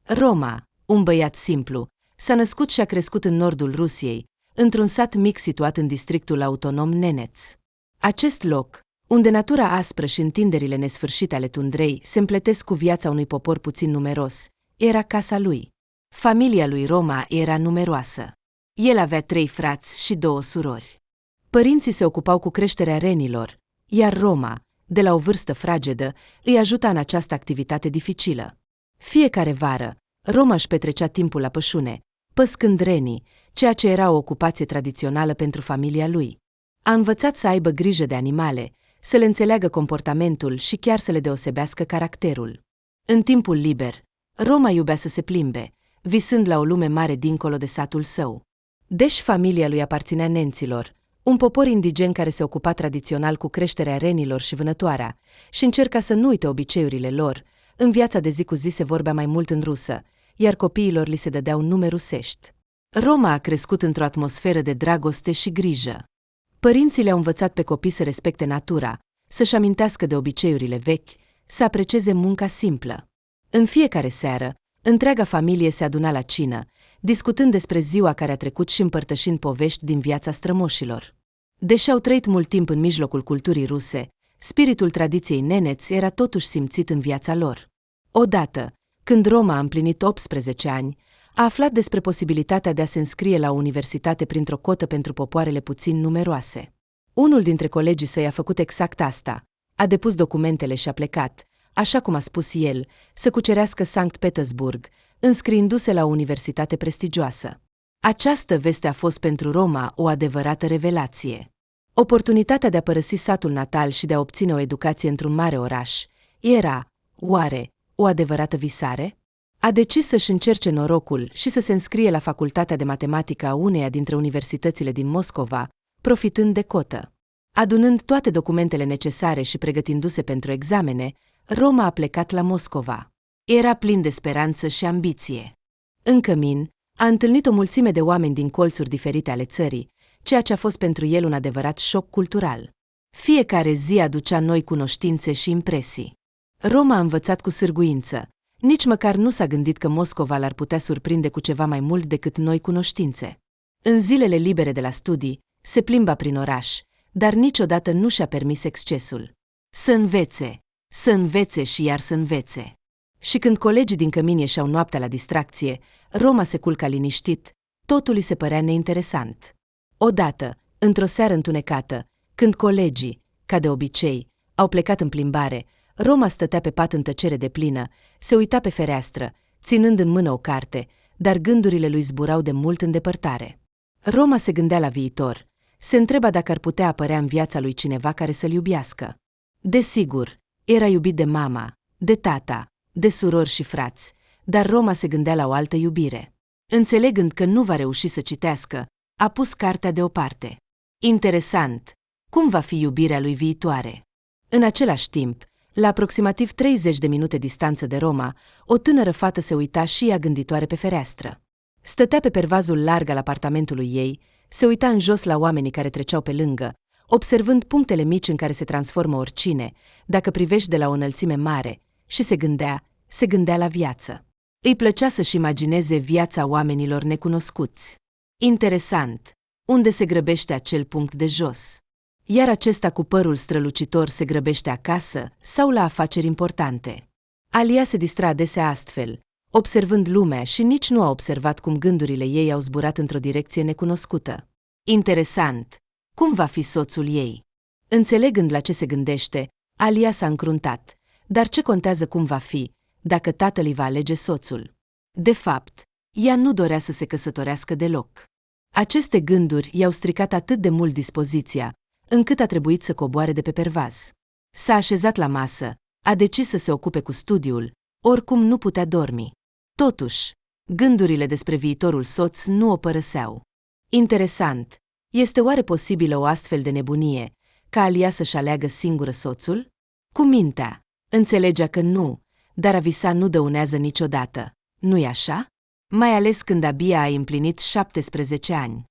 Roma, un băiat simplu, s-a născut și a crescut în nordul Rusiei, într-un sat mic situat în districtul autonom Neneț. Acest loc, unde natura aspră și întinderile nesfârșite ale tundrei se împletesc cu viața unui popor puțin numeros, era casa lui. Familia lui Roma era numeroasă. El avea 3 frați și 2 surori. Părinții se ocupau cu creșterea renilor, iar Roma, de la o vârstă fragedă, îi ajuta în această activitate dificilă. Fiecare vară, Roma își petrecea timpul la pășune, păscând renii, ceea ce era o ocupație tradițională pentru familia lui. A învățat să aibă grijă de animale, să le înțeleagă comportamentul și chiar să le deosebească caracterul. În timpul liber, Roma iubea să se plimbe, visând la o lume mare dincolo de satul său. Deși familia lui aparținea nenților, un popor indigen care se ocupa tradițional cu creșterea renilor și vânătoarea, și încerca să nu uite obiceiurile lor, în viața de zi cu zi se vorbea mai mult în rusă, iar copiilor li se dădeau nume rusești. Roma a crescut într-o atmosferă de dragoste și grijă. Părinții le-au învățat pe copii să respecte natura, să-și amintească de obiceiurile vechi, să aprecieze munca simplă. În fiecare seară, întreaga familie se aduna la cină, discutând despre ziua care a trecut și împărtășind povești din viața strămoșilor. Deși au trăit mult timp în mijlocul culturii ruse, spiritul tradiției Neneț era totuși simțit în viața lor. Odată, când Roma a împlinit 18 ani, a aflat despre posibilitatea de a se înscrie la o universitate printr-o cotă pentru popoarele puțin numeroase. Unul dintre colegii săi a făcut exact asta, a depus documentele și a plecat, așa cum a spus el, să cucerească Sankt Petersburg, înscriindu-se la o universitate prestigioasă. Această veste a fost pentru Roma o adevărată revelație. Oportunitatea de a părăsi satul natal și de a obține o educație într-un mare oraș era, oare, o adevărată visare? A decis să-și încerce norocul și să se înscrie la facultatea de matematică a uneia dintre universitățile din Moscova, profitând de cotă. Adunând toate documentele necesare și pregătindu-se pentru examene, Roma a plecat la Moscova. Era plin de speranță și ambiție. În cămin, a întâlnit o mulțime de oameni din colțuri diferite ale țării, ceea ce a fost pentru el un adevărat șoc cultural. Fiecare zi aducea noi cunoștințe și impresii. Roma a învățat cu sârguință. Nici măcar nu s-a gândit că Moscova l-ar putea surprinde cu ceva mai mult decât noi cunoștințe. În zilele libere de la studii, se plimba prin oraș, dar niciodată nu și-a permis excesul. Să învețe și iar să învețe. Și când colegii din cămin ieșeau noaptea la distracție, Roma se culca liniștit, totul îi se părea neinteresant. Odată, într-o seară întunecată, când colegii, ca de obicei, au plecat în plimbare, Roma stătea pe pat în tăcere deplină, se uita pe fereastră, ținând în mână o carte, dar gândurile lui zburau de mult în depărtare. Roma se gândea la viitor, se întreba dacă ar putea apărea în viața lui cineva care să-l iubească. Desigur, era iubit de mama, de tata, de surori și frați, dar Roma se gândea la o altă iubire. Înțelegând că nu va reuși să citească, a pus cartea deoparte. Interesant, cum va fi iubirea lui viitoare? În același timp, la aproximativ 30 de minute distanță de Roma, o tânără fată se uita și ea gânditoare pe fereastră. Stătea pe pervazul larg al apartamentului ei, se uita în jos la oamenii care treceau pe lângă, observând punctele mici în care se transformă oricine, dacă privești de la o înălțime mare, și se gândea la viață. Îi plăcea să-și imagineze viața oamenilor necunoscuți. Interesant, unde se grăbește acel punct de jos? Iar acesta cu părul strălucitor se grăbește acasă sau la afaceri importante? Alia se distra adesea astfel, observând lumea și nici nu a observat cum gândurile ei au zburat într-o direcție necunoscută. Interesant, cum va fi soțul ei? Înțelegând la ce se gândește, Alia s-a încruntat. Dar ce contează cum va fi, dacă tatăl îi va alege soțul? De fapt, ea nu dorea să se căsătorească deloc. Aceste gânduri i-au stricat atât de mult dispoziția, încât a trebuit să coboare de pe pervaz. S-a așezat la masă, a decis să se ocupe cu studiul, oricum nu putea dormi. Totuși, gândurile despre viitorul soț nu o părăseau. Interesant, este oare posibilă o astfel de nebunie, ca Alia să-și aleagă singură soțul? Cu mintea, înțelegea că nu, dar a visa nu dăunează niciodată, nu-i așa? Mai ales când abia a împlinit 17 ani.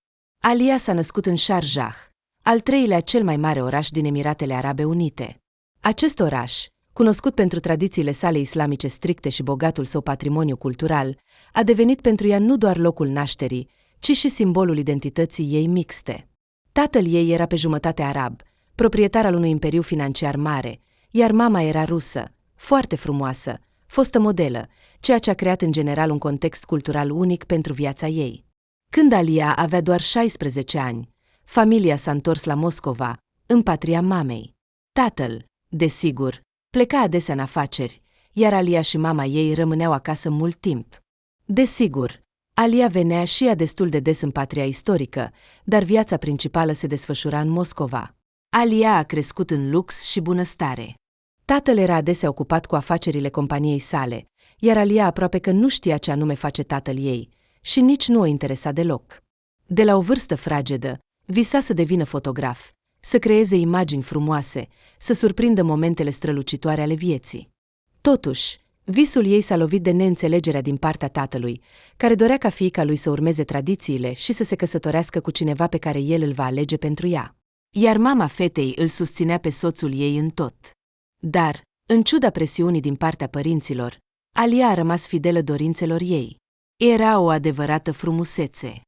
Alia s-a născut în Sharjah, al 3-lea cel mai mare oraș din Emiratele Arabe Unite. Acest oraș, cunoscut pentru tradițiile sale islamice stricte și bogatul său patrimoniu cultural, a devenit pentru ea nu doar locul nașterii, ci și simbolul identității ei mixte. Tatăl ei era pe jumătate arab, proprietar al unui imperiu financiar mare, iar mama era rusă, foarte frumoasă, fostă modelă, ceea ce a creat în general un context cultural unic pentru viața ei. Când Alia avea doar 16 ani, familia s-a întors la Moscova, în patria mamei. Tatăl, desigur, pleca adesea în afaceri, iar Alia și mama ei rămâneau acasă mult timp. Desigur, Alia venea și ea destul de des în patria istorică, dar viața principală se desfășura în Moscova. Alia a crescut în lux și bunăstare. Tatăl era adesea ocupat cu afacerile companiei sale, iar Alia aproape că nu știa ce anume face tatăl ei și nici nu o interesa deloc. De la o vârstă fragedă, visa să devină fotograf, să creeze imagini frumoase, să surprindă momentele strălucitoare ale vieții. Totuși, visul ei s-a lovit de neînțelegerea din partea tatălui, care dorea ca fiica lui să urmeze tradițiile și să se căsătorească cu cineva pe care el îl va alege pentru ea. Iar mama fetei îl susținea pe soțul ei în tot. Dar, în ciuda presiunii din partea părinților, Alia a rămas fidelă dorințelor ei. Era o adevărată frumusețe.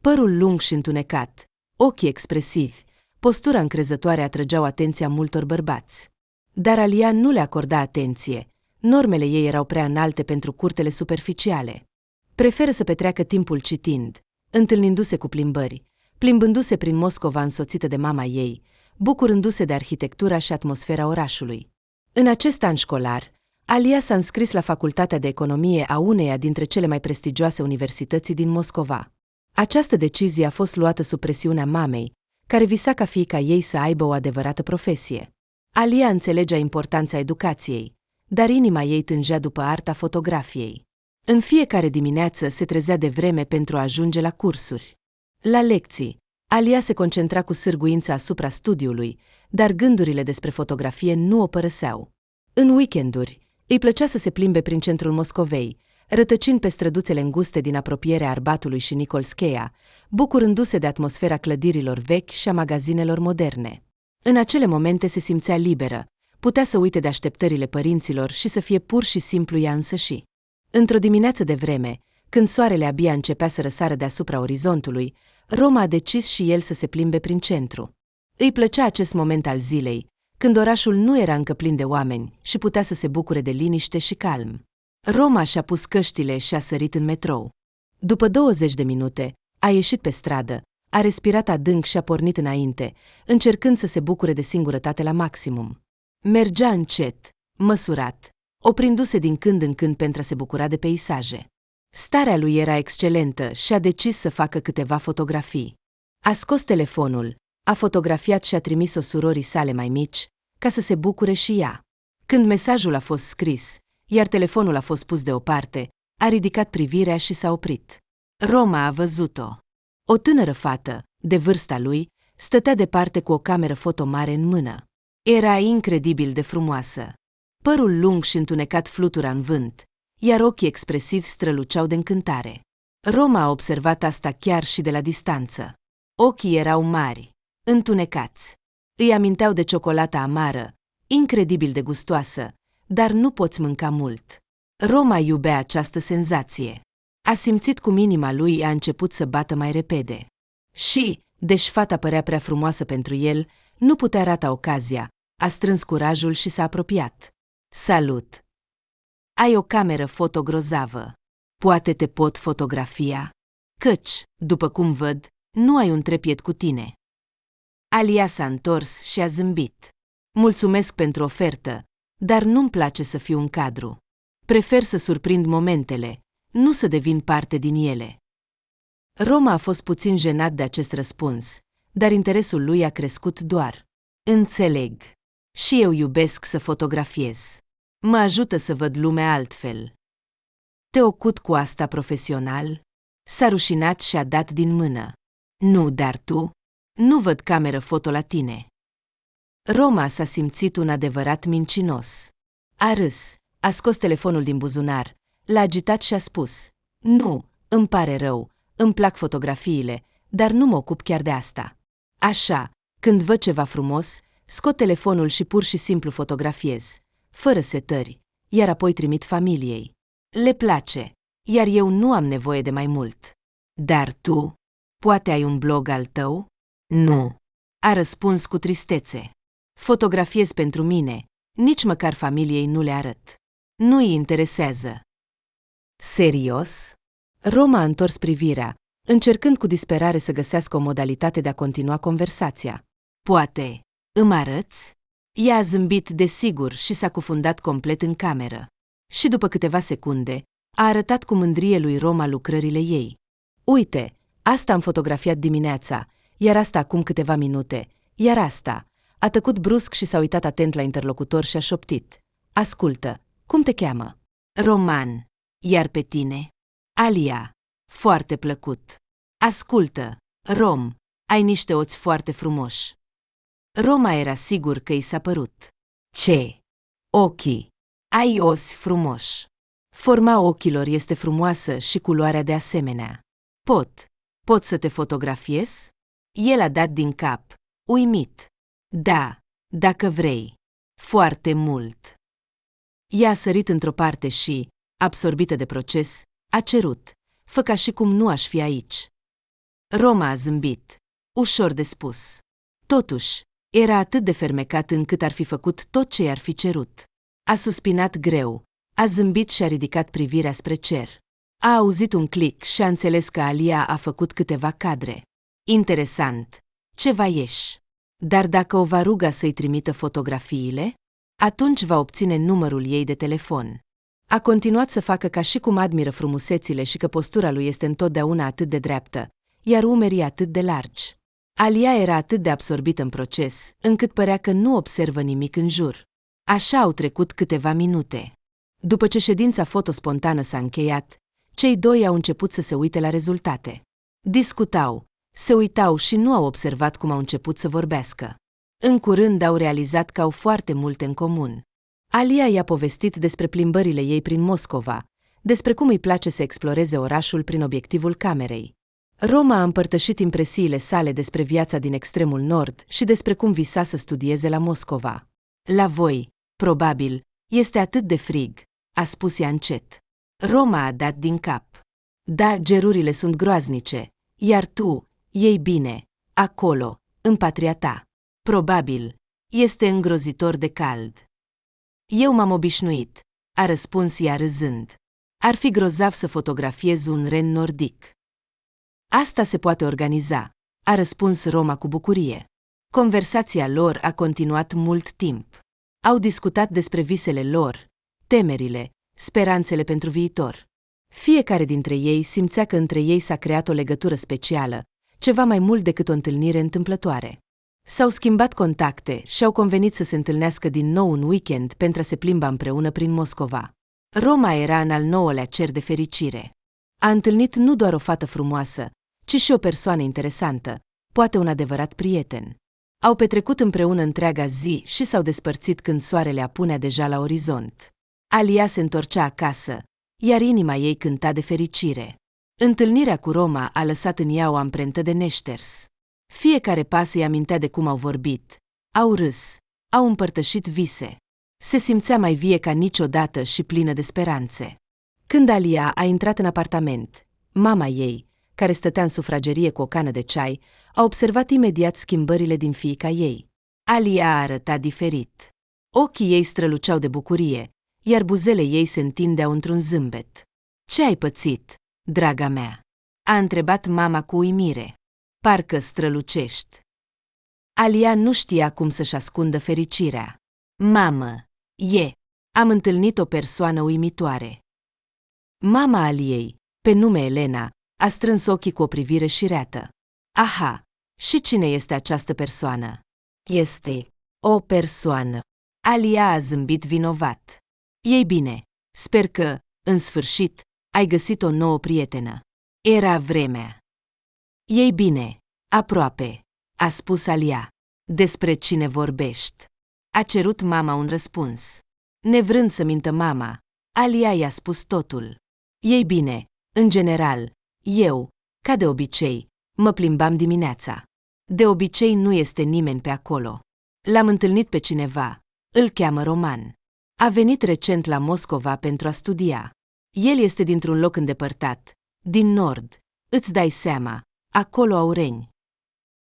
Părul lung și întunecat, ochii expresivi, postura încrezătoare atrăgeau atenția multor bărbați. Dar Alia nu le acorda atenție, normele ei erau prea înalte pentru curtele superficiale. Preferă să petreacă timpul citind, întâlnindu-se cu plimbări, plimbându-se prin Moscova însoțită de mama ei, bucurându-se de arhitectura și atmosfera orașului. În acest an școlar, Alia s-a înscris la Facultatea de Economie a uneia dintre cele mai prestigioase universități din Moscova. Această decizie a fost luată sub presiunea mamei, care visa ca fiica ei să aibă o adevărată profesie. Alia înțelegea importanța educației, dar inima ei tângea după arta fotografiei. În fiecare dimineață se trezea de vreme pentru a ajunge la cursuri. La lecții, Alia se concentra cu sârguință asupra studiului, dar gândurile despre fotografie nu o părăseau. În weekenduri, îi plăcea să se plimbe prin centrul Moscovei, rătăcind pe străduțele înguste din apropierea Arbatului și Nicolscheia, bucurându-se de atmosfera clădirilor vechi și a magazinelor moderne. În acele momente se simțea liberă, putea să uite de așteptările părinților și să fie pur și simplu ea însăși. Într-o dimineață de vreme, când soarele abia începea să răsară deasupra orizontului, Roma a decis și el să se plimbe prin centru. Îi plăcea acest moment al zilei, când orașul nu era încă plin de oameni și putea să se bucure de liniște și calm. Roma și-a pus căștile și a sărit în metrou. După 20 de minute, a ieșit pe stradă, a respirat adânc și a pornit înainte, încercând să se bucure de singurătate la maximum. Mergea încet, măsurat, oprindu-se din când în când pentru a se bucura de peisaje. Starea lui era excelentă și a decis să facă câteva fotografii. A scos telefonul, a fotografiat și a trimis-o surorii sale mai mici, ca să se bucure și ea. Când mesajul a fost scris, iar telefonul a fost pus deoparte, a ridicat privirea și s-a oprit. Roma a văzut-o. O tânără fată, de vârsta lui, stătea departe cu o cameră foto mare în mână. Era incredibil de frumoasă. Părul lung și întunecat flutura în vânt, iar ochii expresivi străluceau de încântare. Roma a observat asta chiar și de la distanță. Ochii erau mari, întunecați. Îi aminteau de ciocolata amară, incredibil de gustoasă, dar nu poți mânca mult. Roma iubea această senzație. A simțit cum inima lui a început să bată mai repede. Și, deși fata părea prea frumoasă pentru el, nu putea rata ocazia, a strâns curajul și s-a apropiat. Salut! Ai o cameră foto grozavă. Poate te pot fotografia? Căci, după cum văd, nu ai un trepied cu tine. Alia s-a întors și a zâmbit. Mulțumesc pentru ofertă, dar nu-mi place să fiu un cadru. Prefer să surprind momentele, nu să devin parte din ele. Roma a fost puțin jenat de acest răspuns, dar interesul lui a crescut doar. Înțeleg. Și eu iubesc să fotografiez. Mă ajută să văd lumea altfel. Te ocupi cu asta profesional? S-a rușinat și a dat din mână. Nu, dar tu? Nu văd cameră foto la tine. Roma s-a simțit un adevărat mincinos. A râs, a scos telefonul din buzunar, l-a agitat și a spus: Nu, îmi pare rău, îmi plac fotografiile, dar nu mă ocup chiar de asta. Așa, când văd ceva frumos, scot telefonul și pur și simplu fotografiez. fără setări, iar apoi trimit familiei. Le place, iar eu nu am nevoie de mai mult. Dar tu? Poate ai un blog al tău? Nu. A răspuns cu tristețe. Fotografiez pentru mine, nici măcar familiei nu le arăt. Nu-i interesează. Serios? Roma a întors privirea, încercând cu disperare să găsească o modalitate de a continua conversația. Poate, îmi arăți? Ea a zâmbit desigur și s-a cufundat complet în cameră. Și după câteva secunde, a arătat cu mândrie lui Roma lucrările ei. Uite, asta am fotografiat dimineața, iar asta acum câteva minute, iar asta. A tăcut brusc și s-a uitat atent la interlocutor și a șoptit. Ascultă, cum te cheamă? Roman. Iar pe tine? Alia. Foarte plăcut. Ascultă, Rom, ai niște ochi foarte frumoși. Roma era sigur că i s-a părut. Ce? Ochii. Ai ochi frumoși. Forma ochilor este frumoasă și culoarea de asemenea. Pot să te fotografiez? El a dat din cap, uimit. Da, dacă vrei. Foarte mult. Ea a sărit într-o parte și, absorbită de proces, a cerut, fă ca și cum nu aș fi aici. Roma a zâmbit, ușor de spus. Totuși, era atât de fermecat încât ar fi făcut tot ce i-ar fi cerut. A suspinat greu, a zâmbit și a ridicat privirea spre cer. A auzit un click și a înțeles că Alia a făcut câteva cadre. Interesant, ceva ieși. Dar dacă o va ruga să-i trimită fotografiile, atunci va obține numărul ei de telefon. A continuat să facă ca și cum admiră frumusețile și că postura lui este întotdeauna atât de dreaptă, iar umerii atât de largi. Alia era atât de absorbită în proces, încât părea că nu observă nimic în jur. Așa au trecut câteva minute. După ce ședința fotospontană s-a încheiat, cei doi au început să se uite la rezultate. Discutau, se uitau și nu au observat cum au început să vorbească. În curând au realizat că au foarte multe în comun. Alia i-a povestit despre plimbările ei prin Moscova, despre cum îi place să exploreze orașul prin obiectivul camerei. Roma a împărtășit impresiile sale despre viața din extremul nord și despre cum visa să studieze la Moscova. La voi, probabil, este atât de frig, a spus ea încet. Roma a dat din cap. Da, gerurile sunt groaznice, iar tu, ei bine, acolo, în patria ta. Probabil, este îngrozitor de cald. Eu m-am obișnuit, a răspuns ea râzând. Ar fi grozav să fotografiez un ren nordic. Asta se poate organiza, a răspuns Roma cu bucurie. Conversația lor a continuat mult timp. Au discutat despre visele lor, temerile, speranțele pentru viitor. Fiecare dintre ei simțea că între ei s-a creat o legătură specială, ceva mai mult decât o întâlnire întâmplătoare. S-au schimbat contacte și au convenit să se întâlnească din nou un weekend pentru a se plimba împreună prin Moscova. Roma era în al 9-lea cer de fericire. A întâlnit nu doar o fată frumoasă, ci și o persoană interesantă, poate un adevărat prieten. Au petrecut împreună întreaga zi și s-au despărțit când soarele apunea deja la orizont. Alia se întorcea acasă, iar inima ei cânta de fericire. Întâlnirea cu Roma a lăsat în ea o amprentă de neșters. Fiecare pas îi amintea de cum au vorbit, au râs, au împărtășit vise. Se simțea mai vie ca niciodată și plină de speranțe. Când Alia a intrat în apartament, mama ei, care stătea în sufragerie cu o cană de ceai, a observat imediat schimbările din fiica ei. Alia a arătat diferit. Ochii ei străluceau de bucurie, iar buzele ei se întindeau într-un zâmbet. Ce ai pățit, draga mea?" a întrebat mama cu uimire. Parcă strălucești. Alia nu știa cum să-și ascundă fericirea. Mamă, am întâlnit o persoană uimitoare. Mama Aliei, pe nume Elena, a strâns ochii cu o privire șireată. Aha, și cine este această persoană? Este o persoană. Alia a zâmbit vinovat. Ei bine, sper că, în sfârșit, ai găsit o nouă prietenă. Era vremea. Ei bine, aproape, a spus Alia. Despre cine vorbești? A cerut mama un răspuns. Nevrând să mintă mama, Alia i-a spus totul. Ei bine, în general, eu, ca de obicei, mă plimbam dimineața. De obicei nu este nimeni pe acolo. L-am întâlnit pe cineva, îl cheamă Roman. A venit recent la Moscova pentru a studia. El este dintr-un loc îndepărtat, din nord, îți dai seama, acolo Aureni.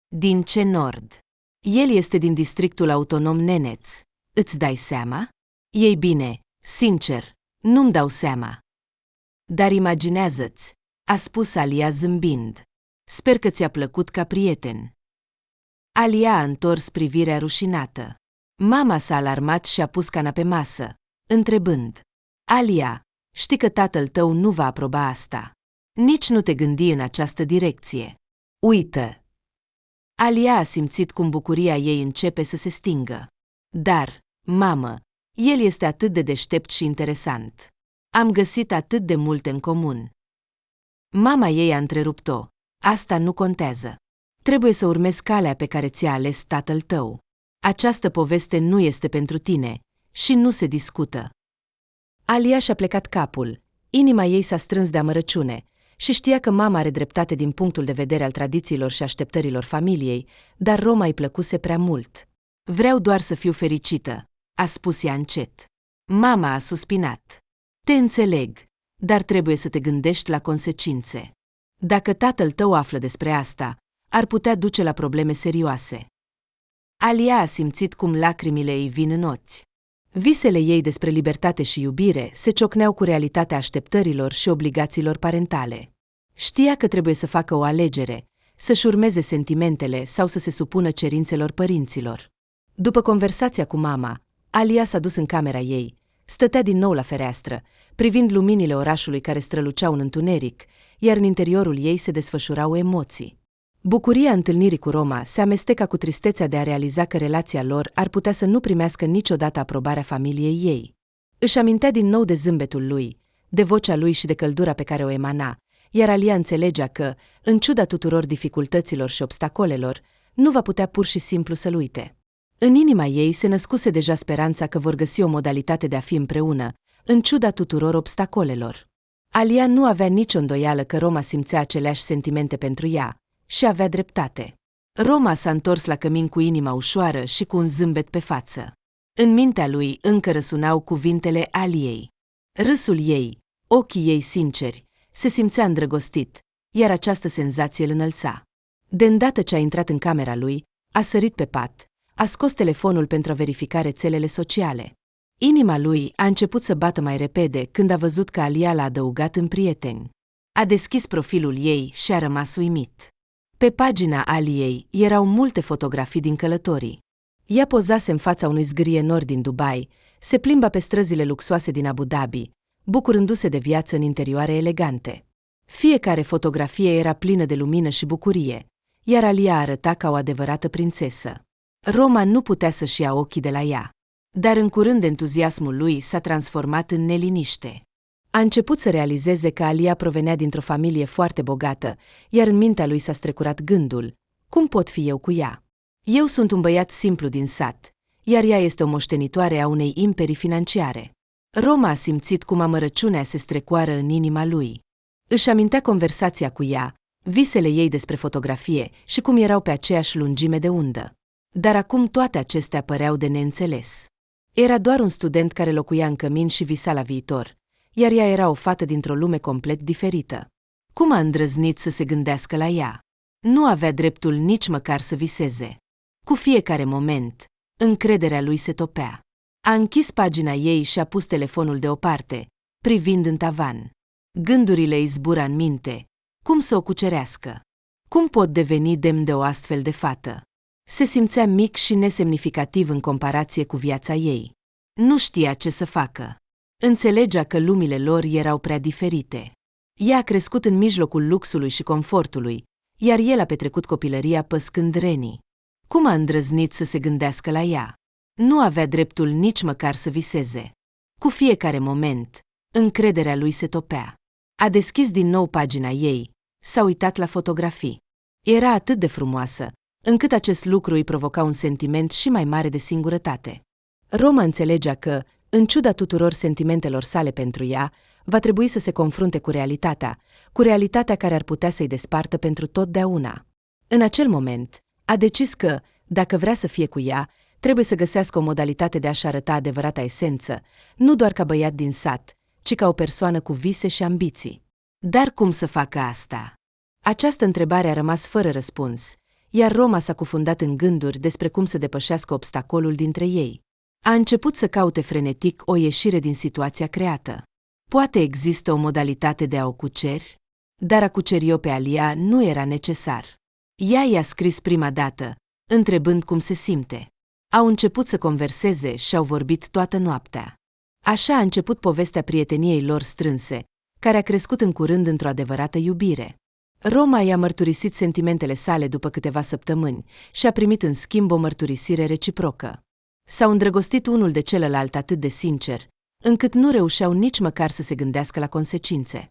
Din ce nord? El este din districtul autonom Neneț, îți dai seama? Ei bine, sincer, nu-mi dau seama. Dar imaginează-ți, a spus Alia zâmbind. Sper că ți-a plăcut ca prieten. Alia a întors privirea rușinată. Mama s-a alarmat și a pus cana pe masă, întrebând. Alia, știi că tatăl tău nu va aproba asta. Nici nu te gândi în această direcție. Uită! Alia a simțit cum bucuria ei începe să se stingă. Dar, mamă, el este atât de deștept și interesant. Am găsit atât de multe în comun. Mama ei a întrerupt-o. Asta nu contează. Trebuie să urmezi calea pe care ți-a ales tatăl tău. Această poveste nu este pentru tine și nu se discută. Alia și-a plecat capul, inima ei s-a strâns de amărăciune și știa că mama are dreptate din punctul de vedere al tradițiilor și așteptărilor familiei, dar Roma îi plăcuse prea mult. Vreau doar să fiu fericită, a spus ea încet. Mama a suspinat. Te înțeleg, dar trebuie să te gândești la consecințe. Dacă tatăl tău află despre asta, ar putea duce la probleme serioase. Alia a simțit cum lacrimile îi vin în ochi. Visele ei despre libertate și iubire se ciocneau cu realitatea așteptărilor și obligațiilor parentale. Știa că trebuie să facă o alegere, să-și urmeze sentimentele sau să se supună cerințelor părinților. După conversația cu mama, Alia s-a dus în camera ei, stătea din nou la fereastră, privind luminile orașului care străluceau în întuneric, iar în interiorul ei se desfășurau emoții. Bucuria întâlnirii cu Roma se amesteca cu tristețea de a realiza că relația lor ar putea să nu primească niciodată aprobarea familiei ei. Își amintea din nou de zâmbetul lui, de vocea lui și de căldura pe care o emana, iar Alia înțelegea că, în ciuda tuturor dificultăților și obstacolelor, nu va putea pur și simplu să-l uite. În inima ei se născuse deja speranța că vor găsi o modalitate de a fi împreună, în ciuda tuturor obstacolelor. Alia nu avea nicio îndoială că Roma simțea aceleași sentimente pentru ea, și avea dreptate. Roma s-a întors la cămin cu inima ușoară și cu un zâmbet pe față. În mintea lui încă răsunau cuvintele Aliei. Râsul ei, ochii ei sinceri, se simțea îndrăgostit, iar această senzație îl înălța. De îndată ce a intrat în camera lui, a sărit pe pat, a scos telefonul pentru a verifica rețelele sociale. Inima lui a început să bată mai repede când a văzut că Alia l-a adăugat în prieteni. A deschis profilul ei și a rămas uimit. Pe pagina Aliei erau multe fotografii din călătorii. Ea pozase în fața unui zgârie nord din Dubai, se plimba pe străzile luxoase din Abu Dhabi, bucurându-se de viață în interioare elegante. Fiecare fotografie era plină de lumină și bucurie, iar Alia arăta ca o adevărată prințesă. Roma nu putea să-și ia ochii de la ea. Dar în curând entuziasmul lui s-a transformat în neliniște. A început să realizeze că Alia provenea dintr-o familie foarte bogată, iar în mintea lui s-a strecurat gândul: cum pot fi eu cu ea? Eu sunt un băiat simplu din sat, iar ea este o moștenitoare a unei imperii financiare. Roma a simțit cum amărăciunea se strecoară în inima lui. Își amintea conversația cu ea, visele ei despre fotografie și cum erau pe aceeași lungime de undă. Dar acum toate acestea păreau de neînțeles. Era doar un student care locuia în cămin și visa la viitor, iar ea era o fată dintr-o lume complet diferită. Cum a îndrăznit să se gândească la ea? Nu avea dreptul nici măcar să viseze. Cu fiecare moment, încrederea lui se topea. A închis pagina ei și a pus telefonul deoparte, privind în tavan. Gândurile îi zbura în minte. Cum să o cucerească? Cum pot deveni demn de o astfel de fată? Se simțea mic și nesemnificativ în comparație cu viața ei. Nu știa ce să facă. Înțelegea că lumile lor erau prea diferite. Ea a crescut în mijlocul luxului și confortului, iar el a petrecut copilăria păscând renii. Cum a îndrăznit să se gândească la ea? Nu avea dreptul nici măcar să viseze. Cu fiecare moment, încrederea lui se topea. A deschis din nou pagina ei, s-a uitat la fotografii. Era atât de frumoasă, încât acest lucru îi provoca un sentiment și mai mare de singurătate. Roma înțelegea că, în ciuda tuturor sentimentelor sale pentru ea, va trebui să se confrunte cu realitatea care ar putea să-i despartă pentru totdeauna. În acel moment, a decis că, dacă vrea să fie cu ea, trebuie să găsească o modalitate de a-și arăta adevărata esență, nu doar ca băiat din sat, ci ca o persoană cu vise și ambiții. Dar cum să facă asta? Această întrebare a rămas fără răspuns, iar Roma s-a cufundat în gânduri despre cum să depășească obstacolul dintre ei. A început să caute frenetic o ieșire din situația creată. Poate există o modalitate de a o cuceri? Dar a cuceri-o pe Alia nu era necesar. Ea i-a scris prima dată, întrebând cum se simte. Au început să converseze și au vorbit toată noaptea. Așa a început povestea prieteniei lor strânse, care a crescut în curând într-o adevărată iubire. Roma i-a mărturisit sentimentele sale după câteva săptămâni și a primit în schimb o mărturisire reciprocă. S-au îndrăgostit unul de celălalt atât de sincer, încât nu reușeau nici măcar să se gândească la consecințe.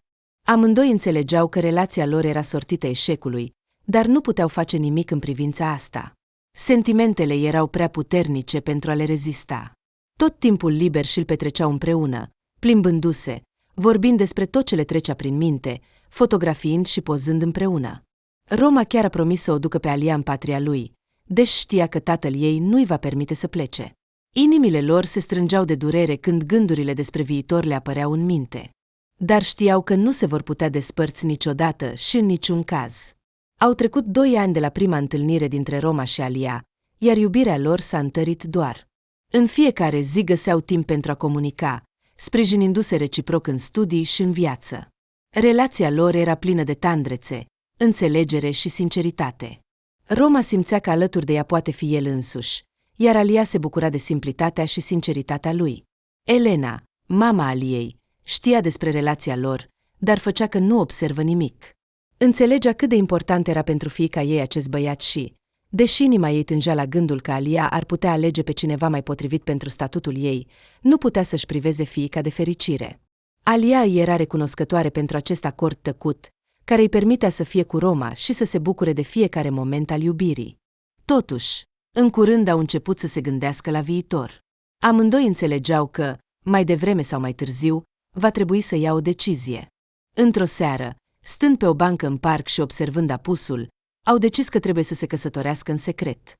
Amândoi înțelegeau că relația lor era sortită eșecului, dar nu puteau face nimic în privința asta. Sentimentele erau prea puternice pentru a le rezista. Tot timpul liber și-l petreceau împreună, plimbându-se, vorbind despre tot ce le trecea prin minte, fotografiind și pozând împreună. Roma chiar a promis să o ducă pe Alia în patria lui, deși știa că tatăl ei nu-i va permite să plece. Inimile lor se strângeau de durere când gândurile despre viitor le apăreau în minte. Dar știau că nu se vor putea despărți niciodată și în niciun caz. Au trecut 2 ani de la prima întâlnire dintre Roma și Alia, iar iubirea lor s-a întărit doar. În fiecare zi găseau timp pentru a comunica, sprijinindu-se reciproc în studii și în viață. Relația lor era plină de tandrețe, înțelegere și sinceritate. Roma simțea că alături de ea poate fi el însuși, iar Alia se bucura de simplitatea și sinceritatea lui. Elena, mama Aliei, știa despre relația lor, dar făcea că nu observă nimic. Înțelegea cât de important era pentru fiica ei acest băiat și, deși inima ei tângea la gândul că Alia ar putea alege pe cineva mai potrivit pentru statutul ei, nu putea să-și priveze fiica de fericire. Alia îi era recunoscătoare pentru acest acord tăcut, care îi permitea să fie cu Roma și să se bucure de fiecare moment al iubirii. Totuși, în curând au început să se gândească la viitor. Amândoi înțelegeau că, mai devreme sau mai târziu, va trebui să ia o decizie. Într-o seară, stând pe o bancă în parc și observând apusul, au decis că trebuie să se căsătorească în secret.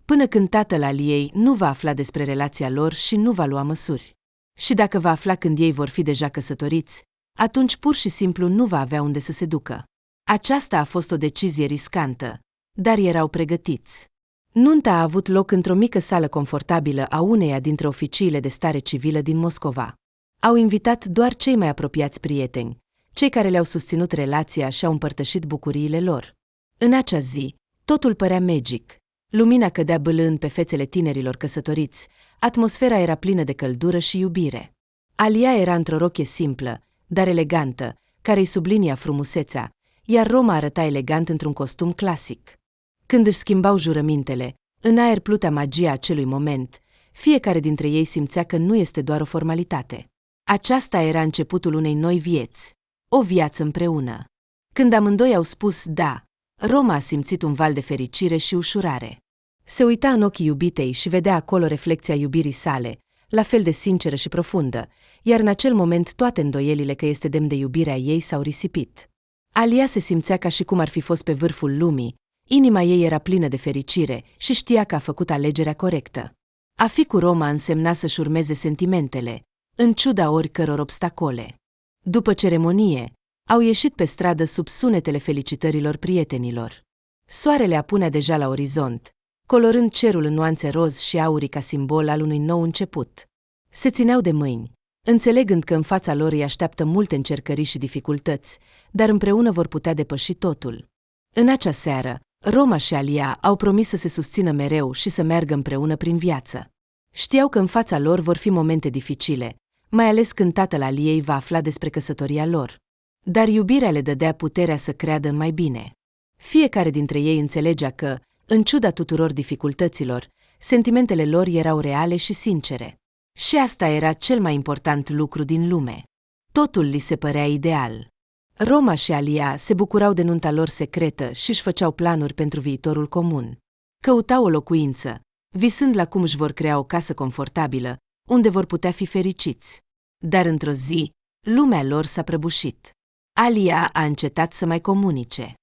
Până când tatăl Aliei nu va afla despre relația lor și nu va lua măsuri. Și dacă va afla când ei vor fi deja căsătoriți, atunci pur și simplu nu va avea unde să se ducă. Aceasta a fost o decizie riscantă, dar erau pregătiți. Nunta a avut loc într-o mică sală confortabilă a uneia dintre oficiile de stare civilă din Moscova. Au invitat doar cei mai apropiați prieteni, cei care le-au susținut relația și au împărtășit bucuriile lor. În acea zi, totul părea magic. Lumina cădea bâlând pe fețele tinerilor căsătoriți, atmosfera era plină de căldură și iubire. Alia era într-o rochie simplă, dar elegantă, care îi sublinia frumusețea, iar Roma arăta elegant într-un costum clasic. Când își schimbau jurămintele, în aer plutea magia acelui moment, fiecare dintre ei simțea că nu este doar o formalitate. Aceasta era începutul unei noi vieți, o viață împreună. Când amândoi au spus da, Roma a simțit un val de fericire și ușurare. Se uita în ochii iubitei și vedea acolo reflecția iubirii sale, la fel de sinceră și profundă, iar în acel moment toate îndoielile că este demn de iubirea ei s-au risipit. Alia se simțea ca și cum ar fi fost pe vârful lumii, inima ei era plină de fericire și știa că a făcut alegerea corectă. A fi cu Roma însemna să-și urmeze sentimentele, în ciuda oricăror obstacole. După ceremonie, au ieșit pe stradă sub sunetele felicitărilor prietenilor. Soarele apunea deja la orizont, colorând cerul în nuanțe roz și aurii ca simbol al unui nou început. Se țineau de mâini, înțelegând că în fața lor îi așteaptă multe încercări și dificultăți, dar împreună vor putea depăși totul. În acea seară, Roma și Alia au promis să se susțină mereu și să meargă împreună prin viață. Știau că în fața lor vor fi momente dificile, mai ales când tatăl Aliei va afla despre căsătoria lor. Dar iubirea le dădea puterea să creadă în mai bine. Fiecare dintre ei înțelegea că, în ciuda tuturor dificultăților, sentimentele lor erau reale și sincere. Și asta era cel mai important lucru din lume. Totul li se părea ideal. Roma și Alia se bucurau de nunta lor secretă și își făceau planuri pentru viitorul comun. Căutau o locuință, visând la cum își vor crea o casă confortabilă, unde vor putea fi fericiți. Dar într-o zi, lumea lor s-a prăbușit. Alia a încetat să mai comunice.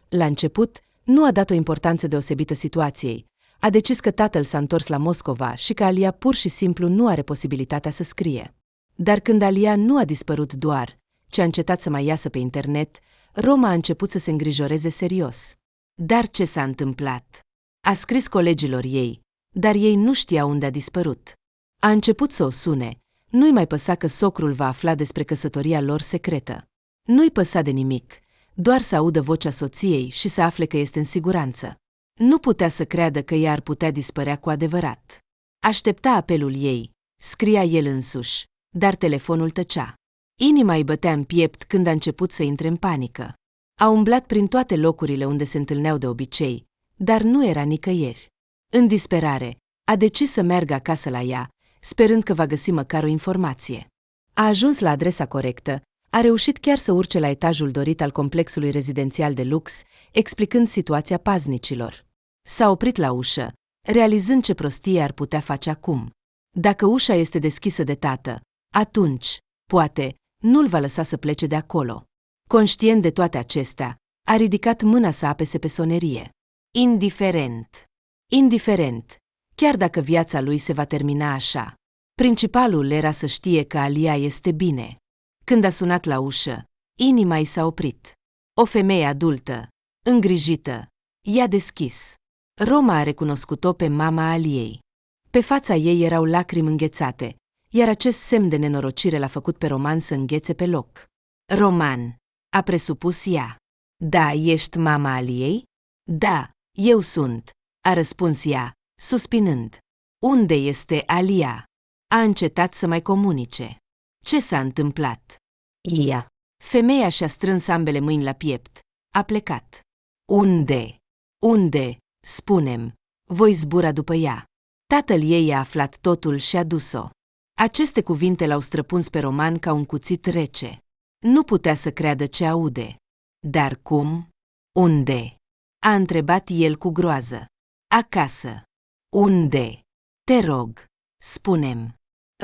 La început, nu a dat o importanță deosebită situației, a decis că tatăl s-a întors la Moscova și că Alia pur și simplu nu are posibilitatea să scrie. Dar când Alia nu a dispărut doar, ci a încetat să mai iasă pe internet, Roma a început să se îngrijoreze serios. Dar ce s-a întâmplat? A scris colegilor ei, dar ei nu știau unde a dispărut. A început să o sune, nu-i mai păsa că socrul va afla despre căsătoria lor secretă. Nu-i păsa de nimic, doar să audă vocea soției și să afle că este în siguranță. Nu putea să creadă că ea ar putea dispărea cu adevărat. Aștepta apelul ei, scria el însuși, dar telefonul tăcea. Inima îi bătea în piept când a început să intre în panică. A umblat prin toate locurile unde se întâlneau de obicei, dar nu era nicăieri. În disperare, a decis să meargă acasă la ea, sperând că va găsi măcar o informație. A ajuns la adresa corectă, a reușit chiar să urce la etajul dorit al complexului rezidențial de lux, explicând situația paznicilor. S-a oprit la ușă, realizând ce prostie ar putea face acum. Dacă ușa este deschisă de tată, atunci, poate, nu-l va lăsa să plece de acolo. Conștient de toate acestea, a ridicat mâna să apese pe sonerie. Indiferent, chiar dacă viața lui se va termina așa. Principalul era să știe că Alia este bine. Când a sunat la ușă, inima i s-a oprit. O femeie adultă, îngrijită, i-a deschis. Roma a recunoscut-o pe mama Aliei. Pe fața ei erau lacrimi înghețate, iar acest semn de nenorocire l-a făcut pe Roman să înghețe pe loc. Roman, a presupus ea. Da, ești mama Aliei? Da, eu sunt, a răspuns ea, suspinând. Unde este Alia? A încetat să mai comunice. Ce s-a întâmplat? Ea. Femeia și-a strâns ambele mâini la piept. A plecat. Unde? Spune-mi. Voi zbura după ea. Tatăl ei a aflat totul și a dus-o. Aceste cuvinte l-au străpuns pe Roman ca un cuțit rece. Nu putea să creadă ce aude. Dar cum? Unde? A întrebat el cu groază. Acasă. Unde? Te rog, spune-mi.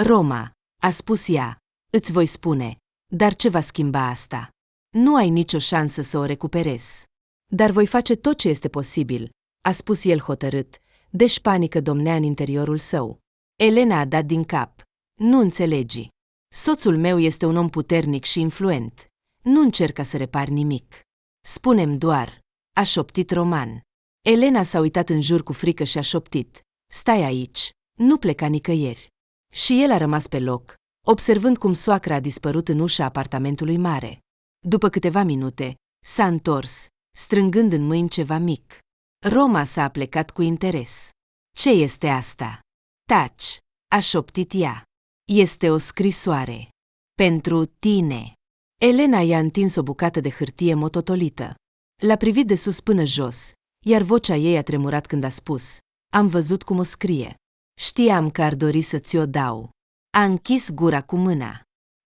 Roma, a spus ea, îți voi spune, dar ce va schimba asta? Nu ai nicio șansă să o recuperezi. Dar voi face tot ce este posibil, a spus el hotărât, deși panică domnea în interiorul său. Elena a dat din cap. Nu înțelegi. Soțul meu este un om puternic și influent. Nu încerca să repari nimic. Spune-mi doar, a șoptit Roman. Elena s-a uitat în jur cu frică și a șoptit. Stai aici, nu pleca nicăieri. Și el a rămas pe loc, observând cum soacra a dispărut în ușa apartamentului mare. După câteva minute, s-a întors, strângând în mâini ceva mic. Roma s-a aplecat cu interes. Ce este asta? Taci, a șoptit ea. Este o scrisoare. Pentru tine. Elena i-a întins o bucată de hârtie mototolită. L-a privit de sus până jos, iar vocea ei a tremurat când a spus: am văzut cum o scrie. Știam că ar dori să ți-o dau. A închis gura cu mâna.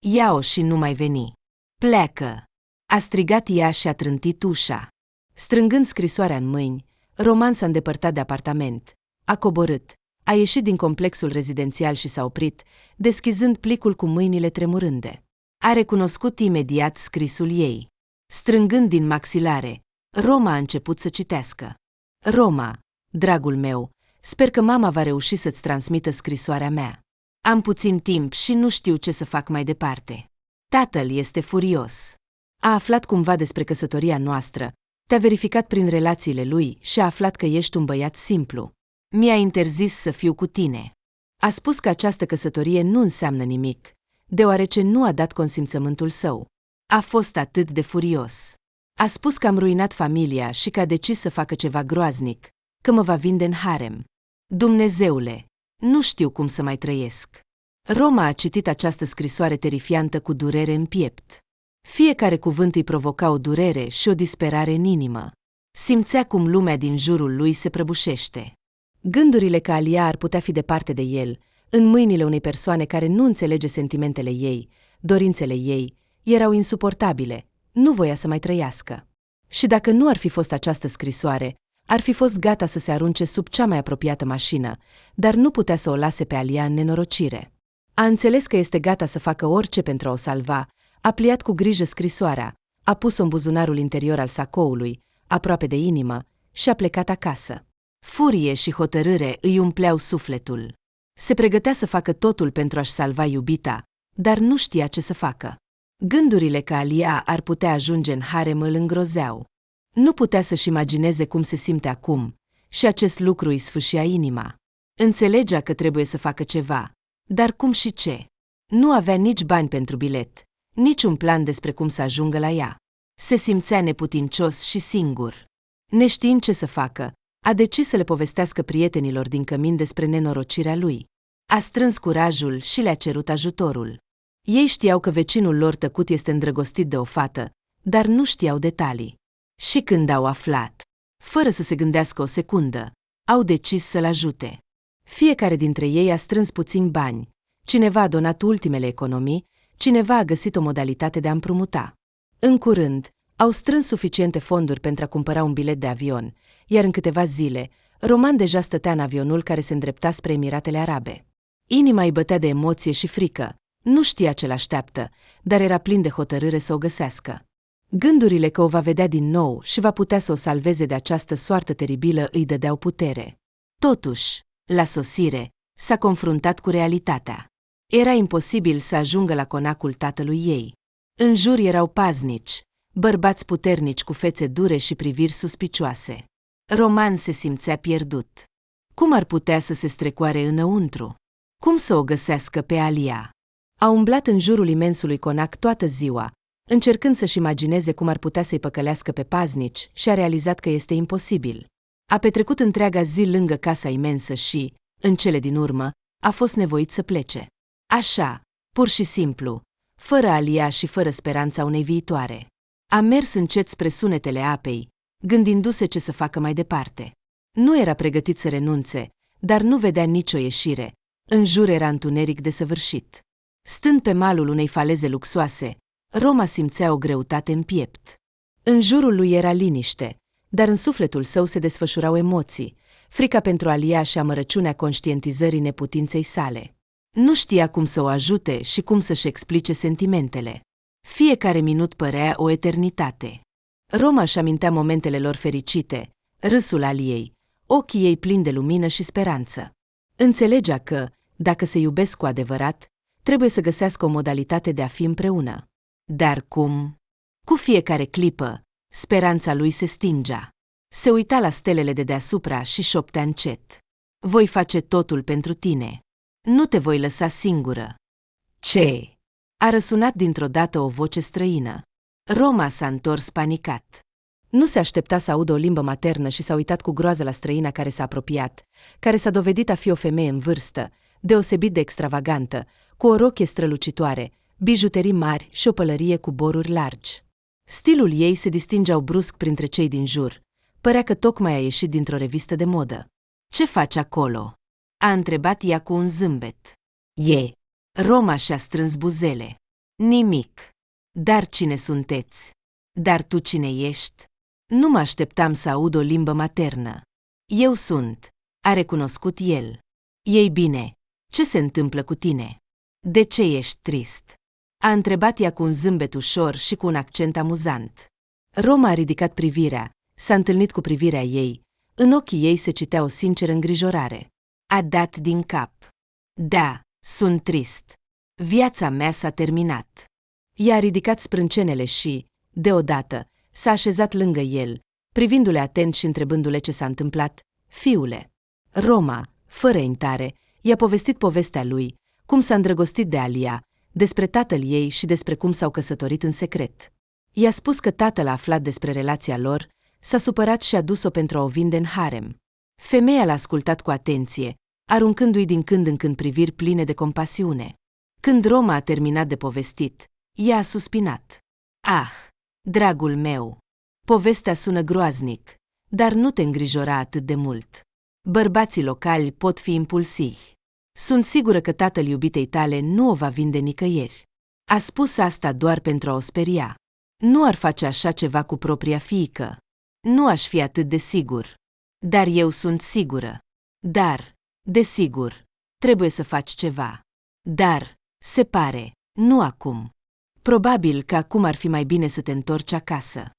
Ia-o și nu mai veni. Pleacă! A strigat ea și a trântit ușa. Strângând scrisoarea în mâini, Roman s-a îndepărtat de apartament. A coborât, a ieșit din complexul rezidențial și s-a oprit, deschizând plicul cu mâinile tremurânde. A recunoscut imediat scrisul ei. Strângând din maxilare, Roma a început să citească. Roma, dragul meu, sper că mama va reuși să-ți transmită scrisoarea mea. Am puțin timp și nu știu ce să fac mai departe. Tatăl este furios. A aflat cumva despre căsătoria noastră, te-a verificat prin relațiile lui și a aflat că ești un băiat simplu. Mi-a interzis să fiu cu tine. A spus că această căsătorie nu înseamnă nimic, deoarece nu a dat consimțământul său. A fost atât de furios. A spus că am ruinat familia și că a decis să facă ceva groaznic, că mă va vinde în harem. Dumnezeule, nu știu cum să mai trăiesc. Roma a citit această scrisoare terifiantă cu durere în piept. Fiecare cuvânt îi provoca o durere și o disperare în inimă. Simțea cum lumea din jurul lui se prăbușește. Gândurile că Alia ar putea fi departe de el, în mâinile unei persoane care nu înțelege sentimentele ei, dorințele ei, erau insuportabile, nu voia să mai trăiască. Și dacă nu ar fi fost această scrisoare, ar fi fost gata să se arunce sub cea mai apropiată mașină, dar nu putea să o lase pe Alia în nenorocire. A înțeles că este gata să facă orice pentru a o salva, a pliat cu grijă scrisoarea, a pus-o în buzunarul interior al sacoului, aproape de inimă, și a plecat acasă. Furie și hotărâre îi umpleau sufletul. Se pregătea să facă totul pentru a-și salva iubita, dar nu știa ce să facă. Gândurile că Alia ar putea ajunge în harem îl îngrozeau. Nu putea să-și imagineze cum se simte acum, și acest lucru îi sfâșia inima. Înțelegea că trebuie să facă ceva, dar cum și ce? Nu avea nici bani pentru bilet, nici un plan despre cum să ajungă la ea. Se simțea neputincios și singur. Neștiind ce să facă, a decis să le povestească prietenilor din cămin despre nenorocirea lui. A strâns curajul și le-a cerut ajutorul. Ei știau că vecinul lor tăcut este îndrăgostit de o fată, dar nu știau detalii. Și când au aflat, fără să se gândească o secundă, au decis să-l ajute. Fiecare dintre ei a strâns puțini bani, cineva a donat ultimele economii, cineva a găsit o modalitate de a împrumuta. În curând, au strâns suficiente fonduri pentru a cumpăra un bilet de avion, iar în câteva zile, Roman deja stătea în avionul care se îndrepta spre Emiratele Arabe. Inima îi bătea de emoție și frică, nu știa ce l-așteaptă, dar era plin de hotărâre să o găsească. Gândurile că o va vedea din nou și va putea să o salveze de această soartă teribilă îi dădeau putere. Totuși, la sosire, s-a confruntat cu realitatea. Era imposibil să ajungă la conacul tatălui ei. În jur erau paznici, bărbați puternici cu fețe dure și priviri suspicioase. Roman se simțea pierdut. Cum ar putea să se strecoare înăuntru? Cum să o găsească pe Alia? A umblat în jurul imensului conac toată ziua, încercând să-și imagineze cum ar putea să-i păcălească pe paznici și a realizat că este imposibil. A petrecut întreaga zi lângă casa imensă și, în cele din urmă, a fost nevoit să plece. Așa, pur și simplu, fără Alia și fără speranța unei viitoare. A mers încet spre sunetele apei, gândindu-se ce să facă mai departe. Nu era pregătit să renunțe, dar nu vedea nicio ieșire. În jur era întuneric desăvârșit. Stând pe malul unei faleze luxoase, Roma simțea o greutate în piept. În jurul lui era liniște, dar în sufletul său se desfășurau emoții, frica pentru Alia și amărăciunea conștientizării neputinței sale. Nu știa cum să o ajute și cum să-și explice sentimentele. Fiecare minut părea o eternitate. Roma își amintea momentele lor fericite, râsul Aliei, ochii ei plini de lumină și speranță. Înțelegea că, dacă se iubesc cu adevărat, trebuie să găsească o modalitate de a fi împreună. Dar cum? Cu fiecare clipă, speranța lui se stingea. Se uita la stelele de deasupra și șoptea încet. Voi face totul pentru tine. Nu te voi lăsa singură. Ce? A răsunat dintr-o dată o voce străină. Roma s-a întors panicat. Nu se aștepta să audă o limbă maternă și s-a uitat cu groază la străina care s-a apropiat, care s-a dovedit a fi o femeie în vârstă, deosebit de extravagantă, cu o rochie strălucitoare, bijuterii mari și o pălărie cu boruri largi. Stilul ei se distingeau brusc printre cei din jur. Părea că tocmai a ieșit dintr-o revistă de modă. Ce faci acolo?" a întrebat ea cu un zâmbet. Roma și-a strâns buzele. Nimic. Dar cine sunteți? Dar tu cine ești? Nu mă așteptam să aud o limbă maternă. Eu sunt, a recunoscut el. Ei bine, ce se întâmplă cu tine? De ce ești trist? A întrebat ea cu un zâmbet ușor și cu un accent amuzant. Roma a ridicat privirea, s-a întâlnit cu privirea ei, în ochii ei se citea o sinceră îngrijorare. A dat din cap. Da, sunt trist. Viața mea s-a terminat. Ea a ridicat sprâncenele și, deodată, s-a așezat lângă el, privindu-le atent și întrebându-le ce s-a întâmplat. Fiule. Roma, fără intare, i-a povestit povestea lui, cum s-a îndrăgostit de Alia, despre tatăl ei și despre cum s-au căsătorit în secret. I-a spus că tatăl a aflat despre relația lor, s-a supărat și a dus-o pentru a o vinde în harem. Femeia l-a ascultat cu atenție, aruncându-i din când în când priviri pline de compasiune. Când Roma a terminat de povestit, ea a suspinat. Ah, dragul meu, povestea sună groaznic, dar nu te îngrijora atât de mult. Bărbații locali pot fi impulsivi. Sunt sigură că tatăl iubitei tale nu o va vinde nicăieri. A spus asta doar pentru a o speria. Nu ar face așa ceva cu propria fiică. Nu aș fi atât de sigur. Dar eu sunt sigură. Dar, desigur, trebuie să faci ceva. Dar, se pare, nu acum. Probabil că acum ar fi mai bine să te întorci acasă.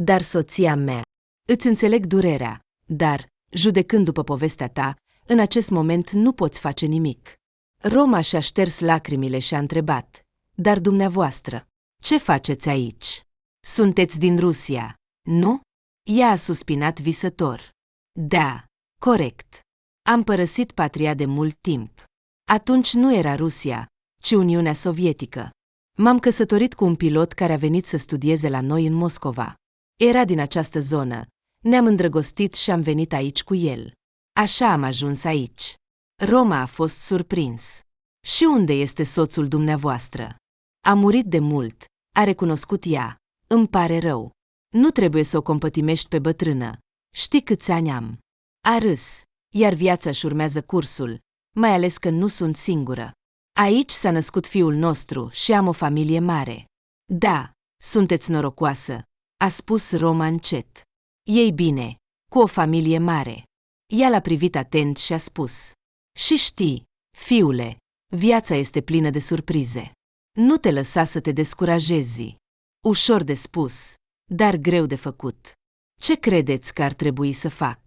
Dar soția mea, îți înțeleg durerea, dar judecând după povestea ta, în acest moment nu poți face nimic. Roma și-a șters lacrimile și a întrebat, dar dumneavoastră, ce faceți aici? Sunteți din Rusia, nu? Ea a suspinat visător. Da, corect. Am părăsit patria de mult timp. Atunci nu era Rusia, ci Uniunea Sovietică. M-am căsătorit cu un pilot care a venit să studieze la noi în Moscova. Era din această zonă. Ne-am îndrăgostit și am venit aici cu el. Așa am ajuns aici. Roma a fost surprins. Și unde este soțul dumneavoastră? A murit de mult, a recunoscut ea. Îmi pare rău. Nu trebuie să o compătimești pe bătrână. Știi câți ani am? A râs, iar viața își urmează cursul, mai ales că nu sunt singură. Aici s-a născut fiul nostru și am o familie mare. Da, sunteți norocoasă, a spus Roma încet. Ei bine, cu o familie mare. Ea l-a privit atent și a spus. Și știi, fiule, viața este plină de surprize. Nu te lăsa să te descurajezi. Ușor de spus, dar greu de făcut. Ce credeți că ar trebui să fac?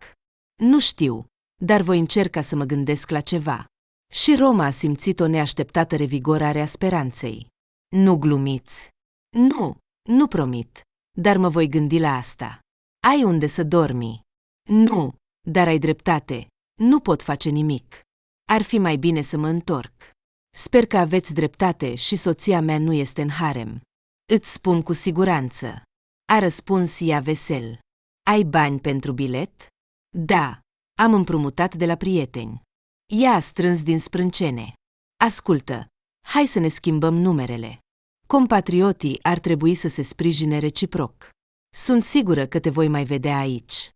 Nu știu, dar voi încerca să mă gândesc la ceva. Și Roma a simțit o neașteptată revigorare a speranței. Nu glumiți. Nu promit, dar mă voi gândi la asta. Ai unde să dormi? Nu, dar ai dreptate, nu pot face nimic. Ar fi mai bine să mă întorc. Sper că aveți dreptate și soția mea nu este în harem. Îți spun cu siguranță. A răspuns ea vesel. Ai bani pentru bilet? Da, am împrumutat de la prieteni. Ea a strâns din sprâncene. Ascultă, hai să ne schimbăm numerele. Compatriotii ar trebui să se sprijine reciproc. Sunt sigură că te voi mai vedea aici.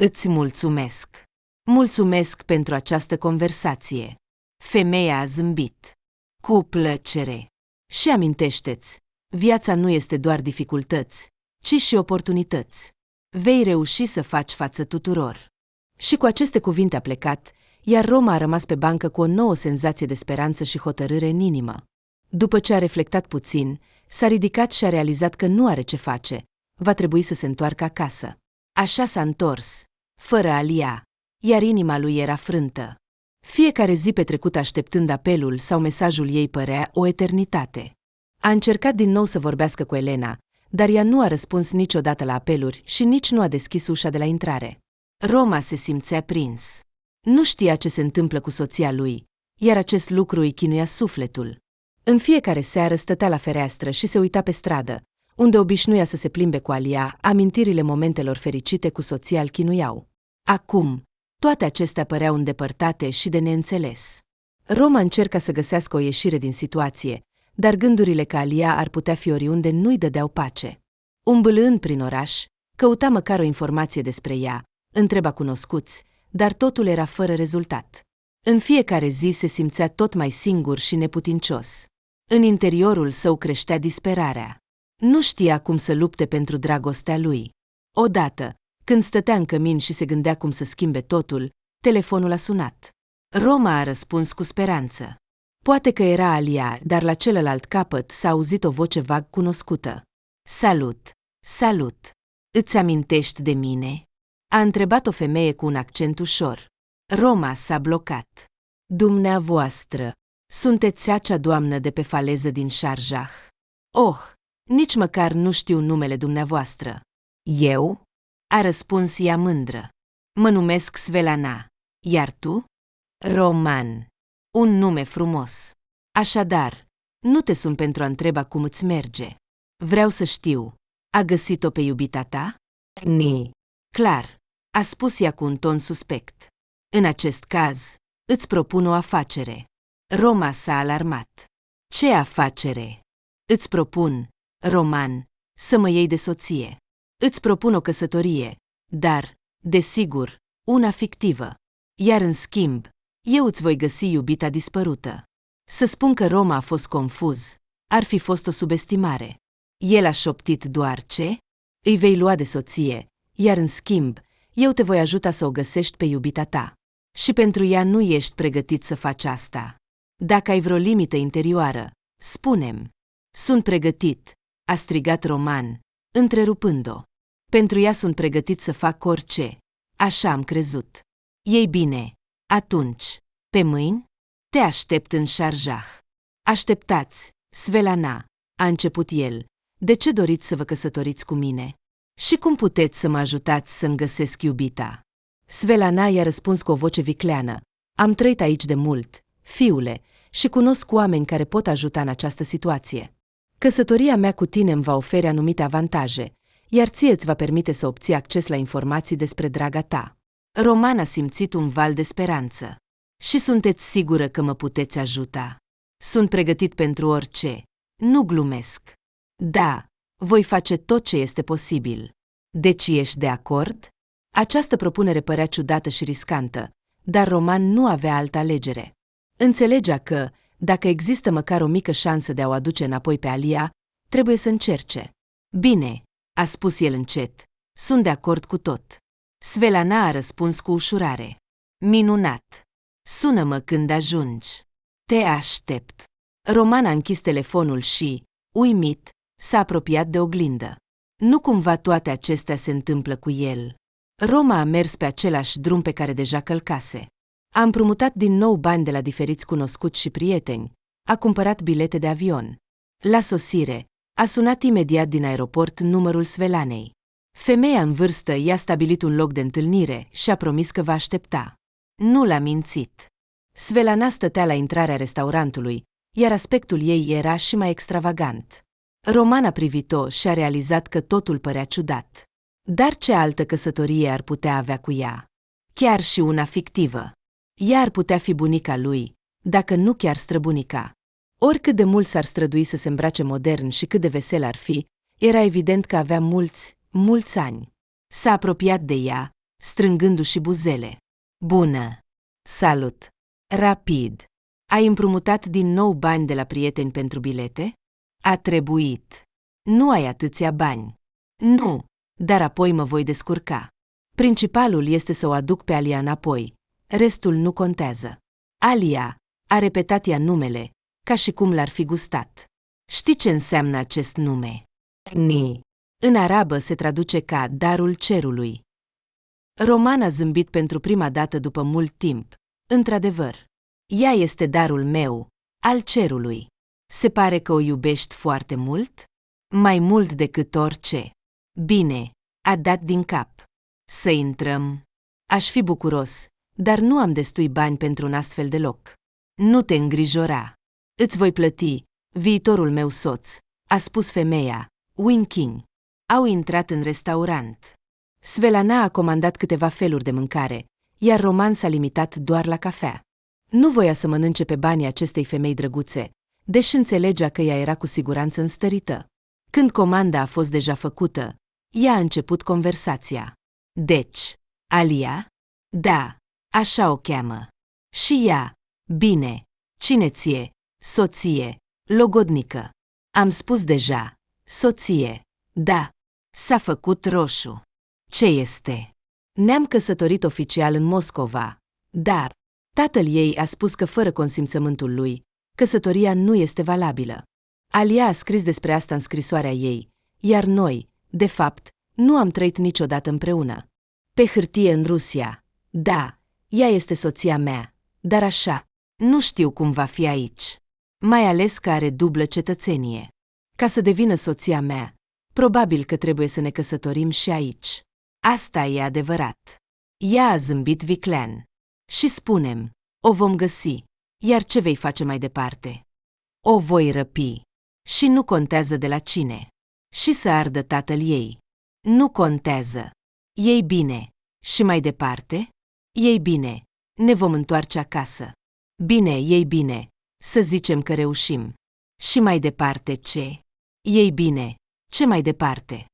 Îți mulțumesc. Mulțumesc pentru această conversație. Femeia a zâmbit. Cu plăcere. Și amintește-ți, viața nu este doar dificultăți, ci și oportunități. Vei reuși să faci față tuturor. Și cu aceste cuvinte a plecat, iar Roma a rămas pe bancă cu o nouă senzație de speranță și hotărâre în inimă. După ce a reflectat puțin, s-a ridicat și a realizat că nu are ce face. Va trebui să se întoarcă acasă. Așa s-a întors, fără Alia, iar inima lui era frântă. Fiecare zi petrecută așteptând apelul sau mesajul ei părea o eternitate. A încercat din nou să vorbească cu Elena, dar ea nu a răspuns niciodată la apeluri și nici nu a deschis ușa de la intrare. Roma se simțea prins. Nu știa ce se întâmplă cu soția lui, iar acest lucru îi chinuia sufletul. În fiecare seară stătea la fereastră și se uita pe stradă, unde obișnuia să se plimbe cu Alia, amintirile momentelor fericite cu soția îl chinuiau. Acum, toate acestea păreau îndepărtate și de neînțeles. Roma încerca să găsească o ieșire din situație, dar gândurile că Alia ar putea fi oriunde nu-i dădeau pace. Umbălând prin oraș, căuta măcar o informație despre ea, întreba cunoscuți, dar totul era fără rezultat. În fiecare zi se simțea tot mai singur și neputincios. În interiorul său creștea disperarea. Nu știa cum să lupte pentru dragostea lui. Odată, când stătea în cămin și se gândea cum să schimbe totul, telefonul a sunat. Roma a răspuns cu speranță. Poate că era Alia, dar la celălalt capăt s-a auzit o voce vag cunoscută. Salut! Salut! Îți amintești de mine? A întrebat o femeie cu un accent ușor. Roma s-a blocat. Dumneavoastră, sunteți acea doamnă de pe faleză din Sharjah. Oh, nici măcar nu știu numele dumneavoastră. Eu? A răspuns ea mândră. Mă numesc Svelana. Iar tu? Roman. Un nume frumos. Așadar, nu te sun pentru a întreba cum îți merge. Vreau să știu. A găsit-o pe iubita ta? Ni. Clar, a spus ea cu un ton suspect. În acest caz, îți propun o afacere. Roma s-a alarmat. Ce afacere? Îți propun, Roman, să mă iei de soție. Îți propun o căsătorie, dar, desigur, una fictivă. Iar în schimb, eu îți voi găsi iubita dispărută. Să spun că Roma a fost confuz, ar fi fost o subestimare. El a șoptit doar ce? Îi vei lua de soție, iar în schimb, eu te voi ajuta să o găsești pe iubita ta. Și pentru ea nu ești pregătit să faci asta. Dacă ai vreo limită interioară, spune-mi. Sunt pregătit, a strigat Roman, întrerupând-o. Pentru ea sunt pregătit să fac orice. Așa am crezut. Ei bine, atunci, pe mâini? Te aștept în Sharjah. Așteptați, Svetlana, a început el. De ce doriți să vă căsătoriți cu mine? Și cum puteți să mă ajutați să-mi găsesc iubita? Svetlana i-a răspuns cu o voce vicleană. Am trăit aici de mult, fiule, și cunosc oameni care pot ajuta în această situație. Căsătoria mea cu tine îmi va oferi anumite avantaje, iar ție îți va permite să obții acces la informații despre draga ta. Roman a simțit un val de speranță. Și sunteți sigură că mă puteți ajuta? Sunt pregătit pentru orice. Nu glumesc. Da, voi face tot ce este posibil. Deci ești de acord? Această propunere părea ciudată și riscantă, dar Roman nu avea altă alegere. Înțelegea că, dacă există măcar o mică șansă de a o aduce înapoi pe Alia, trebuie să încerce. Bine, a spus el încet, sunt de acord cu tot. Svetlana a răspuns cu ușurare. Minunat! Sună-mă când ajungi. Te aștept. Roman a închis telefonul și, uimit, s-a apropiat de oglindă. Nu cumva toate acestea se întâmplă cu el. Roma a mers pe același drum pe care deja călcase. A împrumutat din nou bani de la diferiți cunoscuți și prieteni, a cumpărat bilete de avion. La sosire, a sunat imediat din aeroport numărul Svetlanei. Femeia în vârstă i-a stabilit un loc de întâlnire și a promis că va aștepta. Nu l-a mințit. Svetlana stătea la intrarea restaurantului, iar aspectul ei era și mai extravagant. Roman a privit-o și a realizat că totul părea ciudat. Dar ce altă căsătorie ar putea avea cu ea? Chiar și una fictivă. Ea ar putea fi bunica lui, dacă nu chiar străbunica. Oricât de mult s-ar strădui să se îmbrace modern și cât de vesel ar fi, era evident că avea mulți ani. S-a apropiat de ea, strângându-și buzele. Bună! Salut! Rapid! Ai împrumutat din nou bani de la prieteni pentru bilete? A trebuit. Nu ai atâția bani. Nu, dar apoi mă voi descurca. Principalul este să o aduc pe Alia înapoi. Restul nu contează. Alia, a repetat ea numele, ca și cum l-ar fi gustat. Știi ce înseamnă acest nume? Ni. În arabă se traduce ca darul cerului. Roman a zâmbit pentru prima dată după mult timp. Într-adevăr, ea este darul meu, al cerului. Se pare că o iubești foarte mult? Mai mult decât orice. Bine, a dat din cap. Să intrăm. Aș fi bucuros, dar nu am destui bani pentru un astfel de loc. Nu te îngrijora. Îți voi plăti, viitorul meu soț, a spus femeia, winking. Au intrat în restaurant. Svetlana a comandat câteva feluri de mâncare, iar Roman s-a limitat doar la cafea. Nu voia să mănânce pe banii acestei femei drăguțe, deși înțelegea că ea era cu siguranță înstărită. Când comanda a fost deja făcută, ea a început conversația. Deci, Alia? Da, așa o cheamă. Și ea, bine, cine ție? Soție, logodnică. Am spus deja, soție, da. S-a făcut roșu. Ce este? Ne-am căsătorit oficial în Moscova, dar tatăl ei a spus că fără consimțământul lui, căsătoria nu este valabilă. Alia a scris despre asta în scrisoarea ei, iar noi, de fapt, nu am trăit niciodată împreună. Pe hârtie în Rusia, da, ea este soția mea, dar așa, nu știu cum va fi aici. Mai ales că are dublă cetățenie. Ca să devină soția mea, probabil că trebuie să ne căsătorim și aici. Asta e adevărat. Ea a zâmbit viclean. Și spunem, o vom găsi, iar ce vei face mai departe? O voi răpi. Și nu contează de la cine. Și să ardă tatăl ei. Nu contează. Ei bine. Și mai departe? Ei bine. Ne vom întoarce acasă. Bine, ei bine. Să zicem că reușim. Și mai departe ce? Ei bine. Ce mai departe?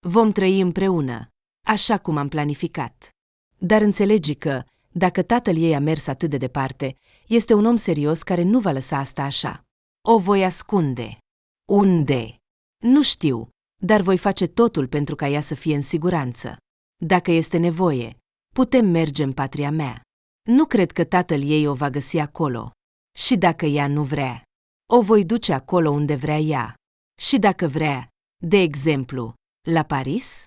Vom trăi împreună, așa cum am planificat. Dar înțelegi că, dacă tatăl ei a mers atât de departe, este un om serios care nu va lăsa asta așa. O voi ascunde. Unde? Nu știu, dar voi face totul pentru ca ea să fie în siguranță. Dacă este nevoie, putem merge în patria mea. Nu cred că tatăl ei o va găsi acolo. Și dacă ea nu vrea, o voi duce acolo unde vrea ea. Și dacă vrea, de exemplu, la Paris?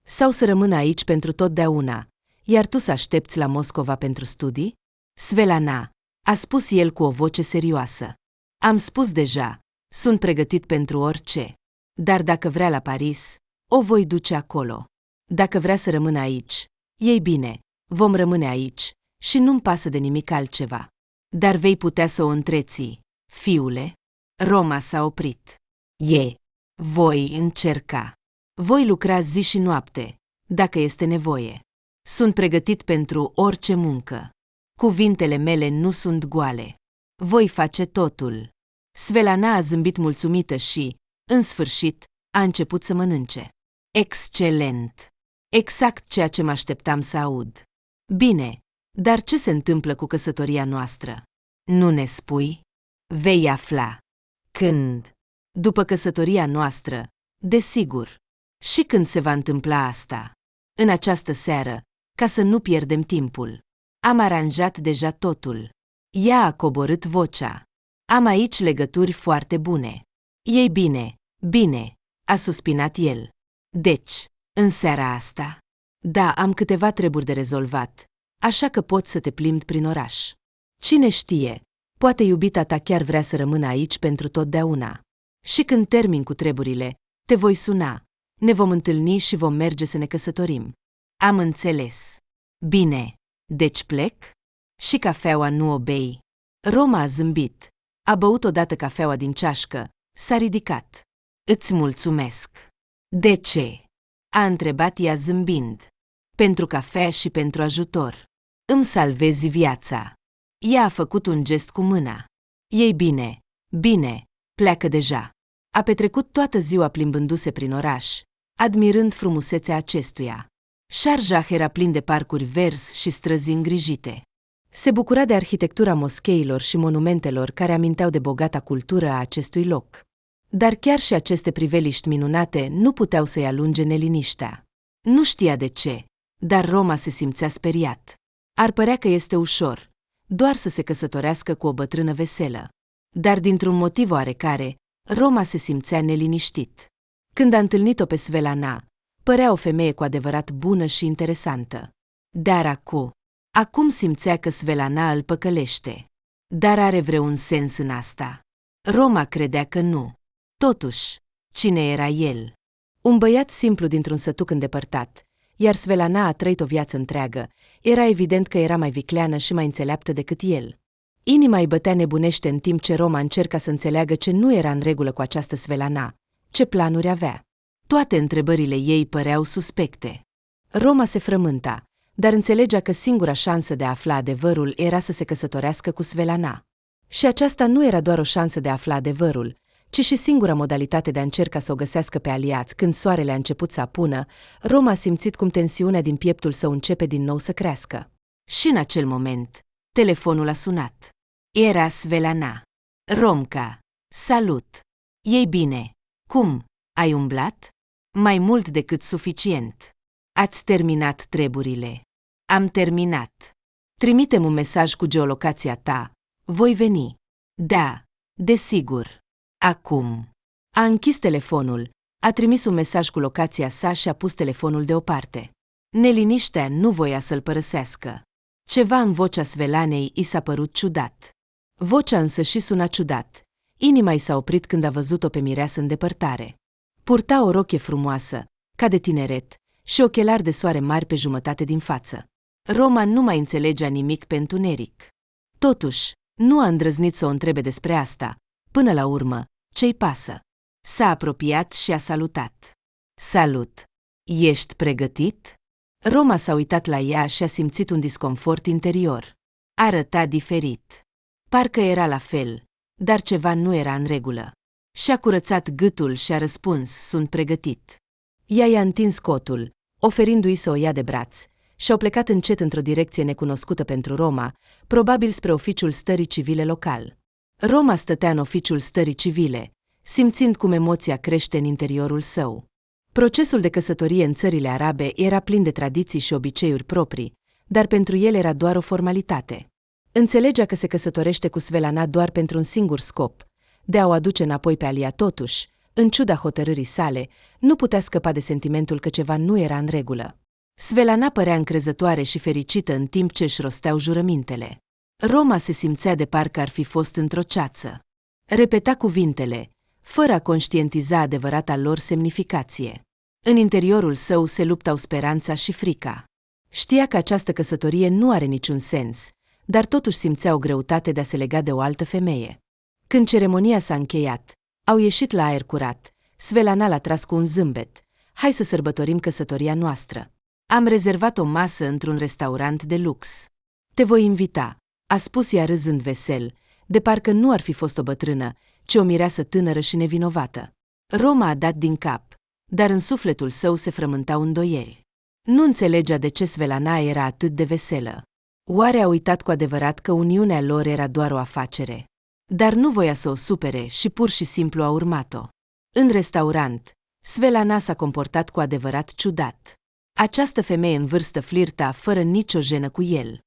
Sau să rămână aici pentru totdeauna, iar tu să aștepți la Moscova pentru studii? Svelana, a spus el cu o voce serioasă. Am spus deja, sunt pregătit pentru orice. Dar dacă vrea la Paris, o voi duce acolo. Dacă vrea să rămână aici, ei bine, vom rămâne aici și nu-mi pasă de nimic altceva. Dar vei putea să o întreții, fiule? Roma s-a oprit. Voi încerca. Voi lucra zi și noapte, dacă este nevoie. Sunt pregătit pentru orice muncă. Cuvintele mele nu sunt goale. Voi face totul. Svelana a zâmbit mulțumită și, în sfârșit, a început să mănânce. Excelent! Exact ceea ce mă așteptam să aud. Bine, dar ce se întâmplă cu căsătoria noastră? Nu ne spui? Vei afla. Când? După căsătoria noastră, desigur. Și când se va întâmpla asta? În această seară, ca să nu pierdem timpul. Am aranjat deja totul. Ea a coborât vocea. Am aici legături foarte bune. Ei bine, a suspinat el. Deci, în seara asta? Da, am câteva treburi de rezolvat, așa că pot să te plimbi prin oraș. Cine știe, poate iubita ta chiar vrea să rămână aici pentru totdeauna. Și când termin cu treburile, te voi suna, ne vom întâlni și vom merge să ne căsătorim. Am înțeles. Bine, deci plec? Și cafeaua nu o bei? Roma a zâmbit, a băut odată cafeaua din ceașcă, s-a ridicat. Îți mulțumesc. De ce? A întrebat ea zâmbind. Pentru cafea și pentru ajutor. Îmi salvezi viața. Ea a făcut un gest cu mâna. Ei bine, pleacă deja. A petrecut toată ziua plimbându-se prin oraș, admirând frumusețea acestuia. Sharjah era plin de parcuri verzi și străzi îngrijite. Se bucura de arhitectura moscheilor și monumentelor care aminteau de bogata cultură a acestui loc. Dar chiar și aceste priveliști minunate nu puteau să-i alunge neliniștea. Nu știa de ce, dar Roma se simțea speriat. Ar părea că este ușor, doar să se căsătorească cu o bătrână veselă. Dar dintr-un motiv oarecare, Roma se simțea neliniștit. Când a întâlnit-o pe Svelana, părea o femeie cu adevărat bună și interesantă. Dar acum simțea că Svelana îl păcălește. Dar are vreun sens în asta? Roma credea că nu. Totuși, cine era el? Un băiat simplu dintr-un sătuc îndepărtat, iar Svelana a trăit o viață întreagă. Era evident că era mai vicleană și mai înțeleaptă decât el. Inima îi bătea nebunește în timp ce Roma încerca să înțeleagă ce nu era în regulă cu această Svelana, ce planuri avea. Toate întrebările ei păreau suspecte. Roma se frământa, dar înțelegea că singura șansă de a afla adevărul era să se căsătorească cu Svelana. Și aceasta nu era doar o șansă de a afla adevărul, ci și singura modalitate de a încerca să o găsească pe aliați. Când soarele a început să apună, Roma a simțit cum tensiunea din pieptul său începe din nou să crească. Și în acel moment, telefonul a sunat. Era Svelana. Romca, salut! Ei bine, cum, ai umblat? Mai mult decât suficient. Ați terminat treburile. Am terminat. Trimite-mi un mesaj cu geolocația ta. Voi veni. Da, desigur. Acum. A închis telefonul, a trimis un mesaj cu locația sa și a pus telefonul deoparte. Neliniștea nu voia să-l părăsească. Ceva în vocea Svelanei i s-a părut ciudat. Vocea însă și suna ciudat. Inima i s-a oprit când a văzut-o pe mireasă în depărtare. Purta o rochie frumoasă, ca de tineret, și ochelari de soare mari pe jumătate din față. Roma nu mai înțelegea nimic pe întuneric. Totuși, nu a îndrăznit să o întrebe despre asta. Până la urmă, ce-i pasă? S-a apropiat și a salutat. Salut! Ești pregătit? Roma s-a uitat la ea și a simțit un disconfort interior. Arăta diferit. Parcă era la fel, dar ceva nu era în regulă. Și-a curățat gâtul și a răspuns, sunt pregătit. Ea i-a întins cotul, oferindu-i să o ia de braț, și-au plecat încet într-o direcție necunoscută pentru Roma, probabil spre oficiul stării civile local. Roma stătea în oficiul stării civile, simțind cum emoția crește în interiorul său. Procesul de căsătorie în țările arabe era plin de tradiții și obiceiuri proprii, dar pentru el era doar o formalitate. Înțelegea că se căsătorește cu Svelana doar pentru un singur scop, de a o aduce înapoi pe Alia. Totuși, în ciuda hotărârii sale, nu putea scăpa de sentimentul că ceva nu era în regulă. Svelana părea încrezătoare și fericită în timp ce își rosteau jurămintele. Roma se simțea de parcă ar fi fost într-o ceață. Repeta cuvintele, fără a conștientiza adevărata lor semnificație. În interiorul său se luptau speranța și frica. Știa că această căsătorie nu are niciun sens, dar totuși simțea o greutate de a se lega de o altă femeie. Când ceremonia s-a încheiat, au ieșit la aer curat. Svelana l-a tras cu un zâmbet. Hai să sărbătorim căsătoria noastră. Am rezervat o masă într-un restaurant de lux. Te voi invita, a spus ea râzând vesel, de parcă nu ar fi fost o bătrână, ci o mireasă tânără și nevinovată. Roma a dat din cap, dar în sufletul său se frământau îndoieli. Nu înțelegea de ce Svelana era atât de veselă. Oare a uitat cu adevărat că uniunea lor era doar o afacere? Dar nu voia să o supere și pur și simplu a urmat-o. În restaurant, Svelana s-a comportat cu adevărat ciudat. Această femeie în vârstă flirta fără nicio jenă cu el.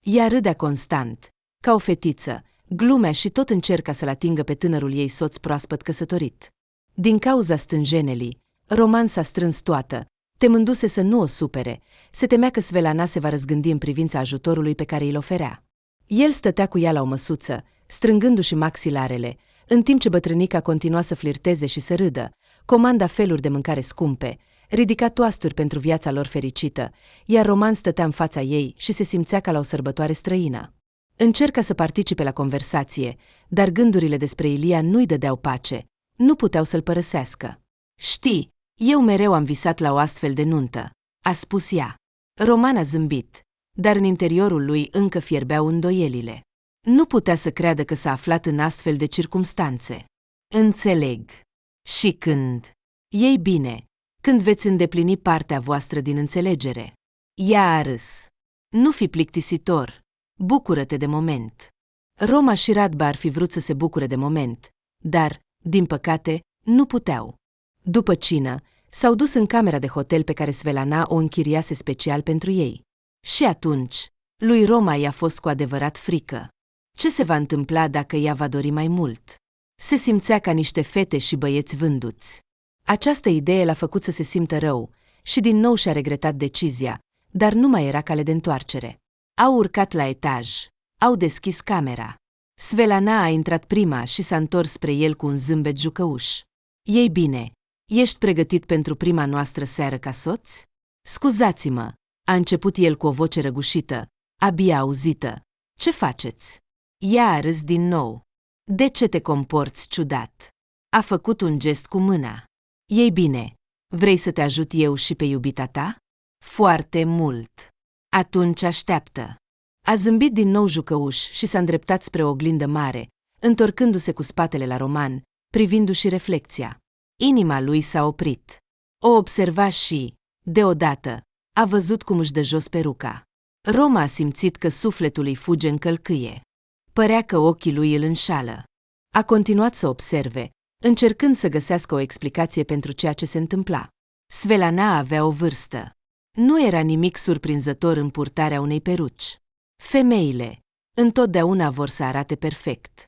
Ea râdea constant, ca o fetiță, glumea și tot încerca să-l atingă pe tânărul ei soț proaspăt căsătorit. Din cauza stânjenelii, Roman s-a strâns toată, temându-se să nu o supere, se temea că Svelana se va răzgândi în privința ajutorului pe care îl oferea. El stătea cu ea la o măsuță, strângându-și maxilarele, în timp ce bătrânica continua să flirteze și să râdă, comanda feluri de mâncare scumpe, ridica toasturi pentru viața lor fericită, iar Roman stătea în fața ei și se simțea ca la o sărbătoare străină. Încerca să participe la conversație, dar gândurile despre Ilia nu-i dădeau pace, nu puteau să-l părăsească. Știi, eu mereu am visat la o astfel de nuntă, a spus ea. Roman a zâmbit, dar în interiorul lui încă fierbeau îndoielile. Nu putea să creadă că s-a aflat în astfel de circumstanțe. Înțeleg. Și când? Ei bine, când veți îndeplini partea voastră din înțelegere. Ea a râs. Nu fi plictisitor. Bucură-te de moment. Roma și Radba ar fi vrut să se bucure de moment, dar, din păcate, nu puteau. După cină, s-au dus în camera de hotel pe care Svelana o închiriase special pentru ei. Și atunci, lui Roma i-a fost cu adevărat frică. Ce se va întâmpla dacă ea va dori mai mult? Se simțea ca niște fete și băieți vânduți. Această idee l-a făcut să se simtă rău și din nou și-a regretat decizia, dar nu mai era cale de întoarcere. Au urcat la etaj, au deschis camera. Svelana a intrat prima și s-a întors spre el cu un zâmbet jucăuș. Ei bine, ești pregătit pentru prima noastră seară ca soț? Scuzați-mă, a început el cu o voce răgușită, abia auzită. Ce faceți? Ea a râs din nou. De ce te comporți ciudat? A făcut un gest cu mâna. Ei bine, vrei să te ajut eu și pe iubita ta? Foarte mult. Atunci așteaptă. A zâmbit din nou jucăuș și s-a îndreptat spre o oglindă mare, întorcându-se cu spatele la Roman, privindu-și reflecția. Inima lui s-a oprit. O observa și, deodată, a văzut cum își dă jos peruca. Roma a simțit că sufletul îi fuge în călcâie. Părea că ochii lui îl înșală. A continuat să observe, încercând să găsească o explicație pentru ceea ce se întâmpla. Svelana avea o vârstă. Nu era nimic surprinzător în purtarea unei peruci. Femeile întotdeauna vor să arate perfect.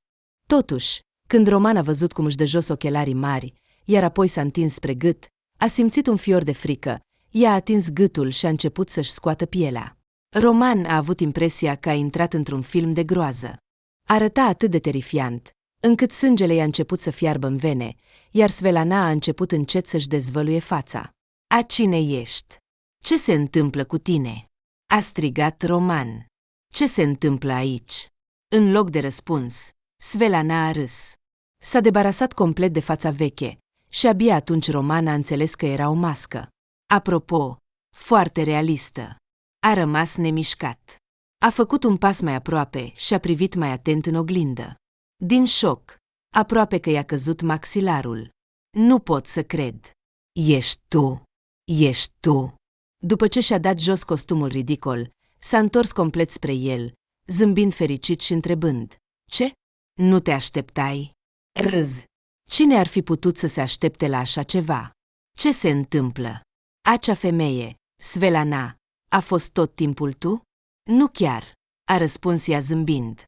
Totuși, când Roman a văzut cum își dă jos ochelarii mari, iar apoi s-a întins spre gât, a simțit un fior de frică, i-a atins gâtul și a început să-și scoată pielea. Roman a avut impresia că a intrat într-un film de groază. Arăta atât de terifiant, încât sângele i-a început să fiarbă în vene, iar Svelana a început încet să-și dezvăluie fața. A cine ești? Ce se întâmplă cu tine? A strigat Roman. Ce se întâmplă aici? În loc de răspuns, Svelana a râs. S-a debarasat complet de fața veche și abia atunci Roman a înțeles că era o mască. Apropo, foarte realistă. A rămas nemișcat. A făcut un pas mai aproape și a privit mai atent în oglindă. Din șoc, aproape că i-a căzut maxilarul. Nu pot să cred. Ești tu. Ești tu. După ce și-a dat jos costumul ridicol, s-a întors complet spre el, zâmbind fericit și întrebând. Ce? Nu te așteptai? Râz. Cine ar fi putut să se aștepte la așa ceva? Ce se întâmplă? Acea femeie, Svelana, a fost tot timpul tu? Nu chiar, a răspuns ea zâmbind.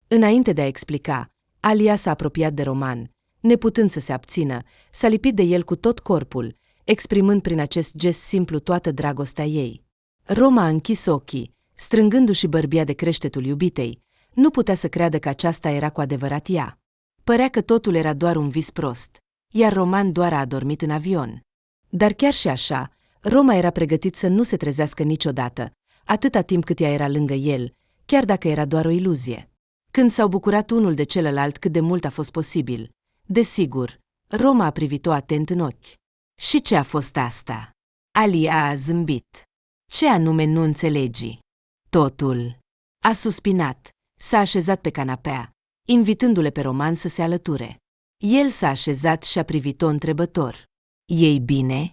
Înainte de a explica, Alia s-a apropiat de Roman, neputând să se abțină, s-a lipit de el cu tot corpul, exprimând prin acest gest simplu toată dragostea ei. Roma a închis ochii, strângându-și bărbia de creștetul iubitei. Nu putea să creadă că aceasta era cu adevărat ea. Părea că totul era doar un vis prost, iar Roman doar a adormit în avion. Dar chiar și așa, Roma era pregătit să nu se trezească niciodată, atâta timp cât ea era lângă el, chiar dacă era doar o iluzie. Când s-au bucurat unul de celălalt cât de mult a fost posibil, desigur, Roma a privit-o atent în ochi. Și ce a fost asta? Alia a zâmbit. Ce anume nu înțelegi? Totul. A suspinat, s-a așezat pe canapea, invitându-le pe Roman să se alăture. El s-a așezat și a privit-o întrebător. Ei bine?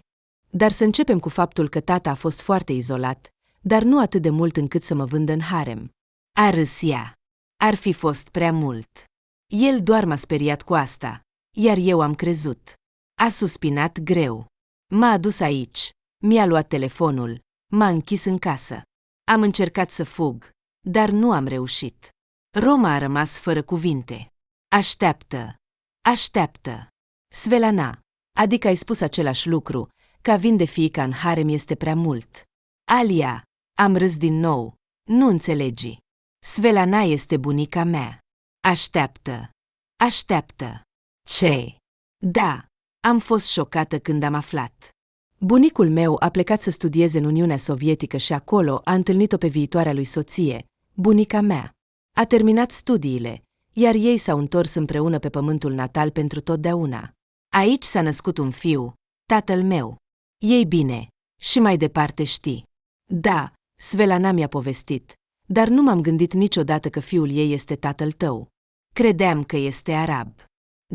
Dar să începem cu faptul că tata a fost foarte izolat, dar nu atât de mult încât să mă vândă în harem. A râs ea. Ar fi fost prea mult. El doar m-a speriat cu asta, iar eu am crezut. A suspinat greu. M-a adus aici, mi-a luat telefonul, m-a închis în casă. Am încercat să fug, dar nu am reușit. Roma a rămas fără cuvinte. Așteaptă. Așteaptă. Svetlana, adică ai spus același lucru, că a vinde fiica în harem este prea mult. Alia, am râs din nou, nu înțelegi. Svetlana este bunica mea. Așteaptă. Așteaptă. Ce? Da, am fost șocată când am aflat. Bunicul meu a plecat să studieze în Uniunea Sovietică și acolo a întâlnit-o pe viitoarea lui soție, bunica mea. A terminat studiile, iar ei s-au întors împreună pe pământul natal pentru totdeauna. Aici s-a născut un fiu, tatăl meu. Ei bine, și mai departe știi. Da, Svetlana mi-a povestit, dar nu m-am gândit niciodată că fiul ei este tatăl tău. Credeam că este arab.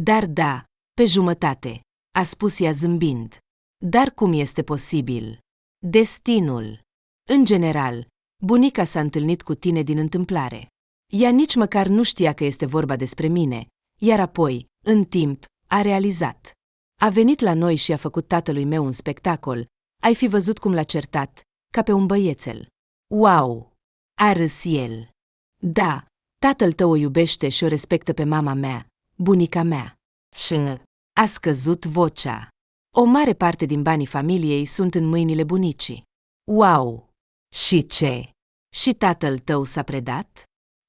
Dar da, pe jumătate, a spus ea zâmbind. Dar cum este posibil? Destinul. În general, bunica s-a întâlnit cu tine din întâmplare. Ea nici măcar nu știa că este vorba despre mine, iar apoi, în timp, a realizat. A venit la noi și a făcut tatălui meu un spectacol. Ai fi văzut cum l-a certat, ca pe un băiețel. Wow! A râs el. Da, tatăl tău o iubește și o respectă pe mama mea, bunica mea. Și a scăzut vocea. O mare parte din banii familiei sunt în mâinile bunicii. Wow! Și ce? Și tatăl tău s-a predat?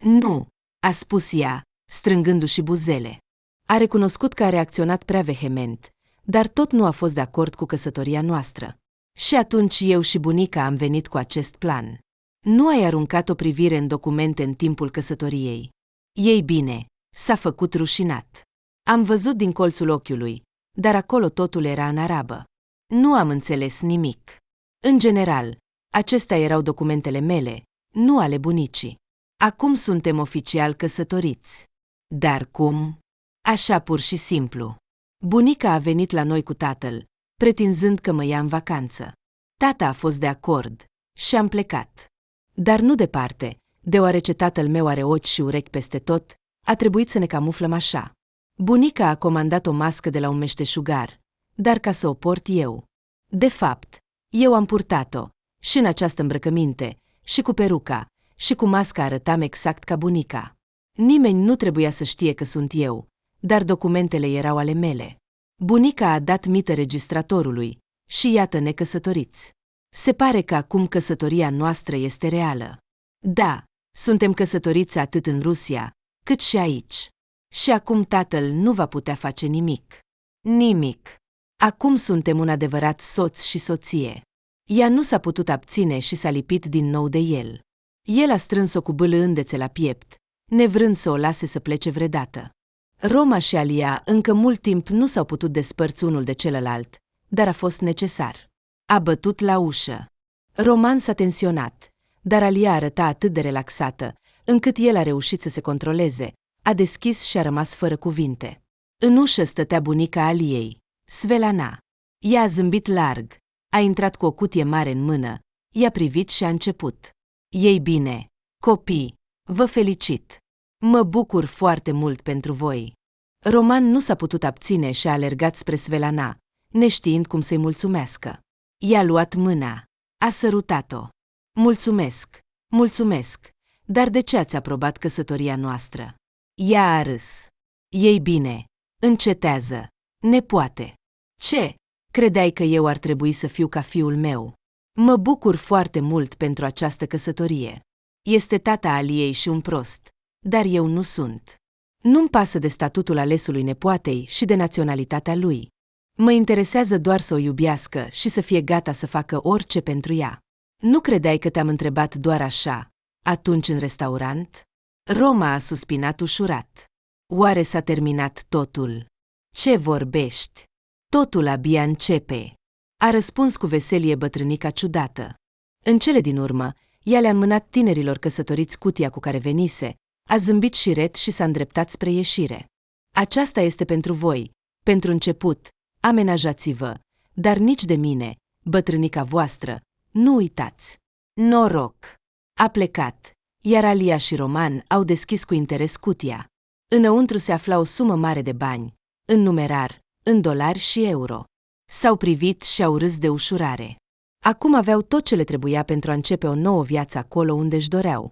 Nu, a spus ea, strângându-și buzele. A recunoscut că a reacționat prea vehement, dar tot nu a fost de acord cu căsătoria noastră. Și atunci eu și bunica am venit cu acest plan. Nu ai aruncat o privire în documente în timpul căsătoriei. Ei bine, s-a făcut rușinat. Am văzut din colțul ochiului, dar acolo totul era în arabă. Nu am înțeles nimic. În general, acestea erau documentele mele, nu ale bunicii. Acum suntem oficial căsătoriți. Dar cum? Așa pur și simplu. Bunica a venit la noi cu tatăl, pretinzând că mă ia în vacanță. Tata a fost de acord și am plecat. Dar nu departe, deoarece tatăl meu are ochi și urechi peste tot, a trebuit să ne camuflăm așa. Bunica a comandat o mască de la un meșteșugar, dar ca să o port eu. De fapt, eu am purtat-o, și în această îmbrăcăminte, și cu peruca, și cu masca arătam exact ca bunica. Nimeni nu trebuia să știe că sunt eu, dar documentele erau ale mele. Bunica a dat mită registratorului și iată-ne căsătoriți. Se pare că acum căsătoria noastră este reală. Da, suntem căsătoriți atât în Rusia, cât și aici. Și acum tatăl nu va putea face nimic. Nimic. Acum suntem un adevărat soț și soție. Ea nu s-a putut abține și s-a lipit din nou de el. El a strâns-o cu bâlâândețe la piept, nevrând să o lase să plece vreodată. Roma și Alia încă mult timp nu s-au putut despărți unul de celălalt, dar a fost necesar. A bătut la ușă. Roman s-a tensionat, dar Alia arăta atât de relaxată, încât el a reușit să se controleze, a deschis și a rămas fără cuvinte. În ușă stătea bunica Aliei, Svetlana. Ea a zâmbit larg, a intrat cu o cutie mare în mână, i-a privit și a început. Ei bine, copii, vă felicit. Mă bucur foarte mult pentru voi. Roman nu s-a putut abține și a alergat spre Svetlana, neștiind cum să-i mulțumească. I-a luat mâna, a sărutat-o. Mulțumesc, mulțumesc, dar de ce ați aprobat căsătoria noastră? Ea a râs. Ei bine, încetează, nepoate. Ce? Credeai că eu ar trebui să fiu ca fiul meu? Mă bucur foarte mult pentru această căsătorie. Este tata Aliei și un prost, dar eu nu sunt. Nu-mi pasă de statutul alesului nepoatei și de naționalitatea lui. Mă interesează doar să o iubească și să fie gata să facă orice pentru ea. Nu credeai că te-am întrebat doar așa, atunci în restaurant? Roma a suspinat ușurat. Oare s-a terminat totul? Ce vorbești? Totul abia începe. A răspuns cu veselie bătrânica ciudată. În cele din urmă, ea le-a înmânat tinerilor căsătoriți cutia cu care venise, a zâmbit șiret și s-a îndreptat spre ieșire. Aceasta este pentru voi, pentru început, amenajați-vă, dar nici de mine, bătrânica voastră, nu uitați. Noroc! A plecat, iar Alia și Roman au deschis cu interes cutia. Înăuntru se afla o sumă mare de bani, în numerar, în dolari și euro. S-au privit și au râs de ușurare. Acum aveau tot ce le trebuia pentru a începe o nouă viață acolo unde își doreau.